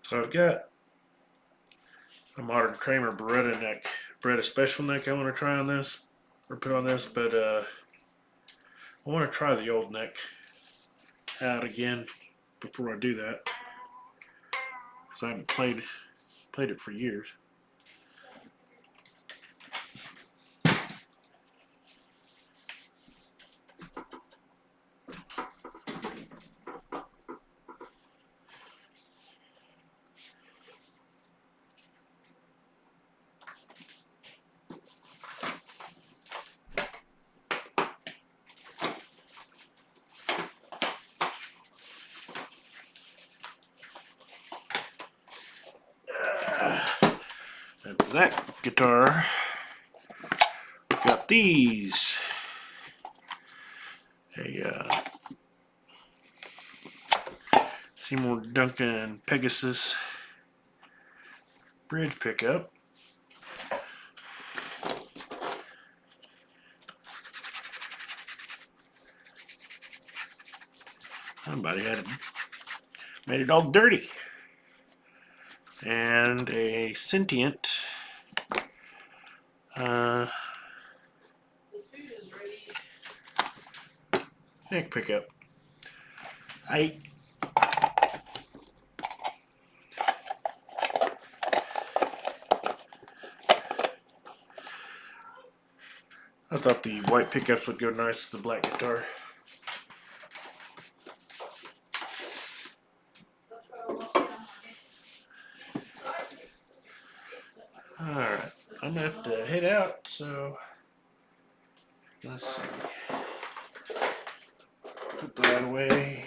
So I've got a modern Kramer Beretta neck, Beretta special neck I want to try on this, or put on this, but I want to try the old neck out again before I do that, because I haven't played it for years. And for that guitar, got these. A Seymour Duncan Pegasus bridge pickup. Somebody had made it all dirty. And a sentient The food is ready. neck pickup. I thought the white pickups would go nice with the black guitar. Alright, I'm gonna have to head out, so let's see. Put that away.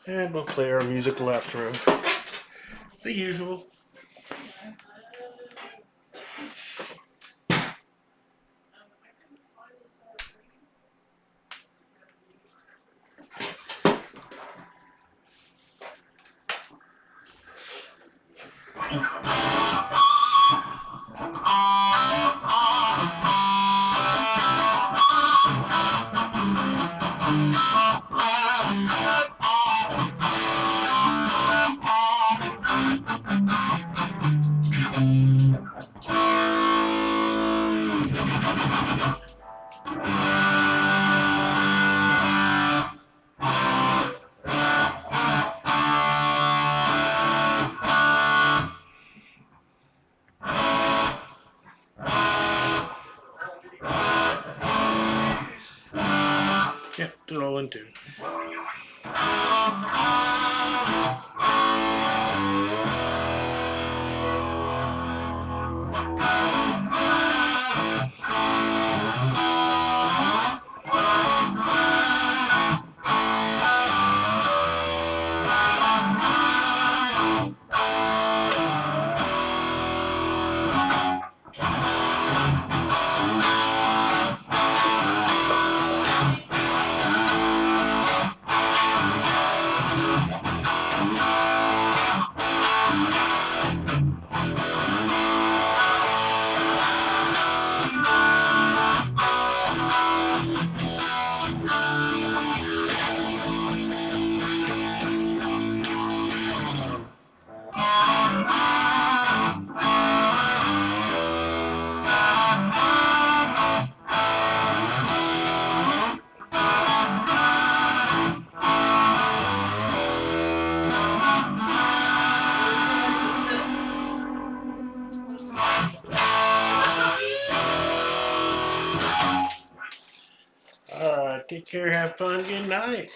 And we'll play our musical outro. The usual. Yeah, they're all in tune. All right, take care, have fun, good night.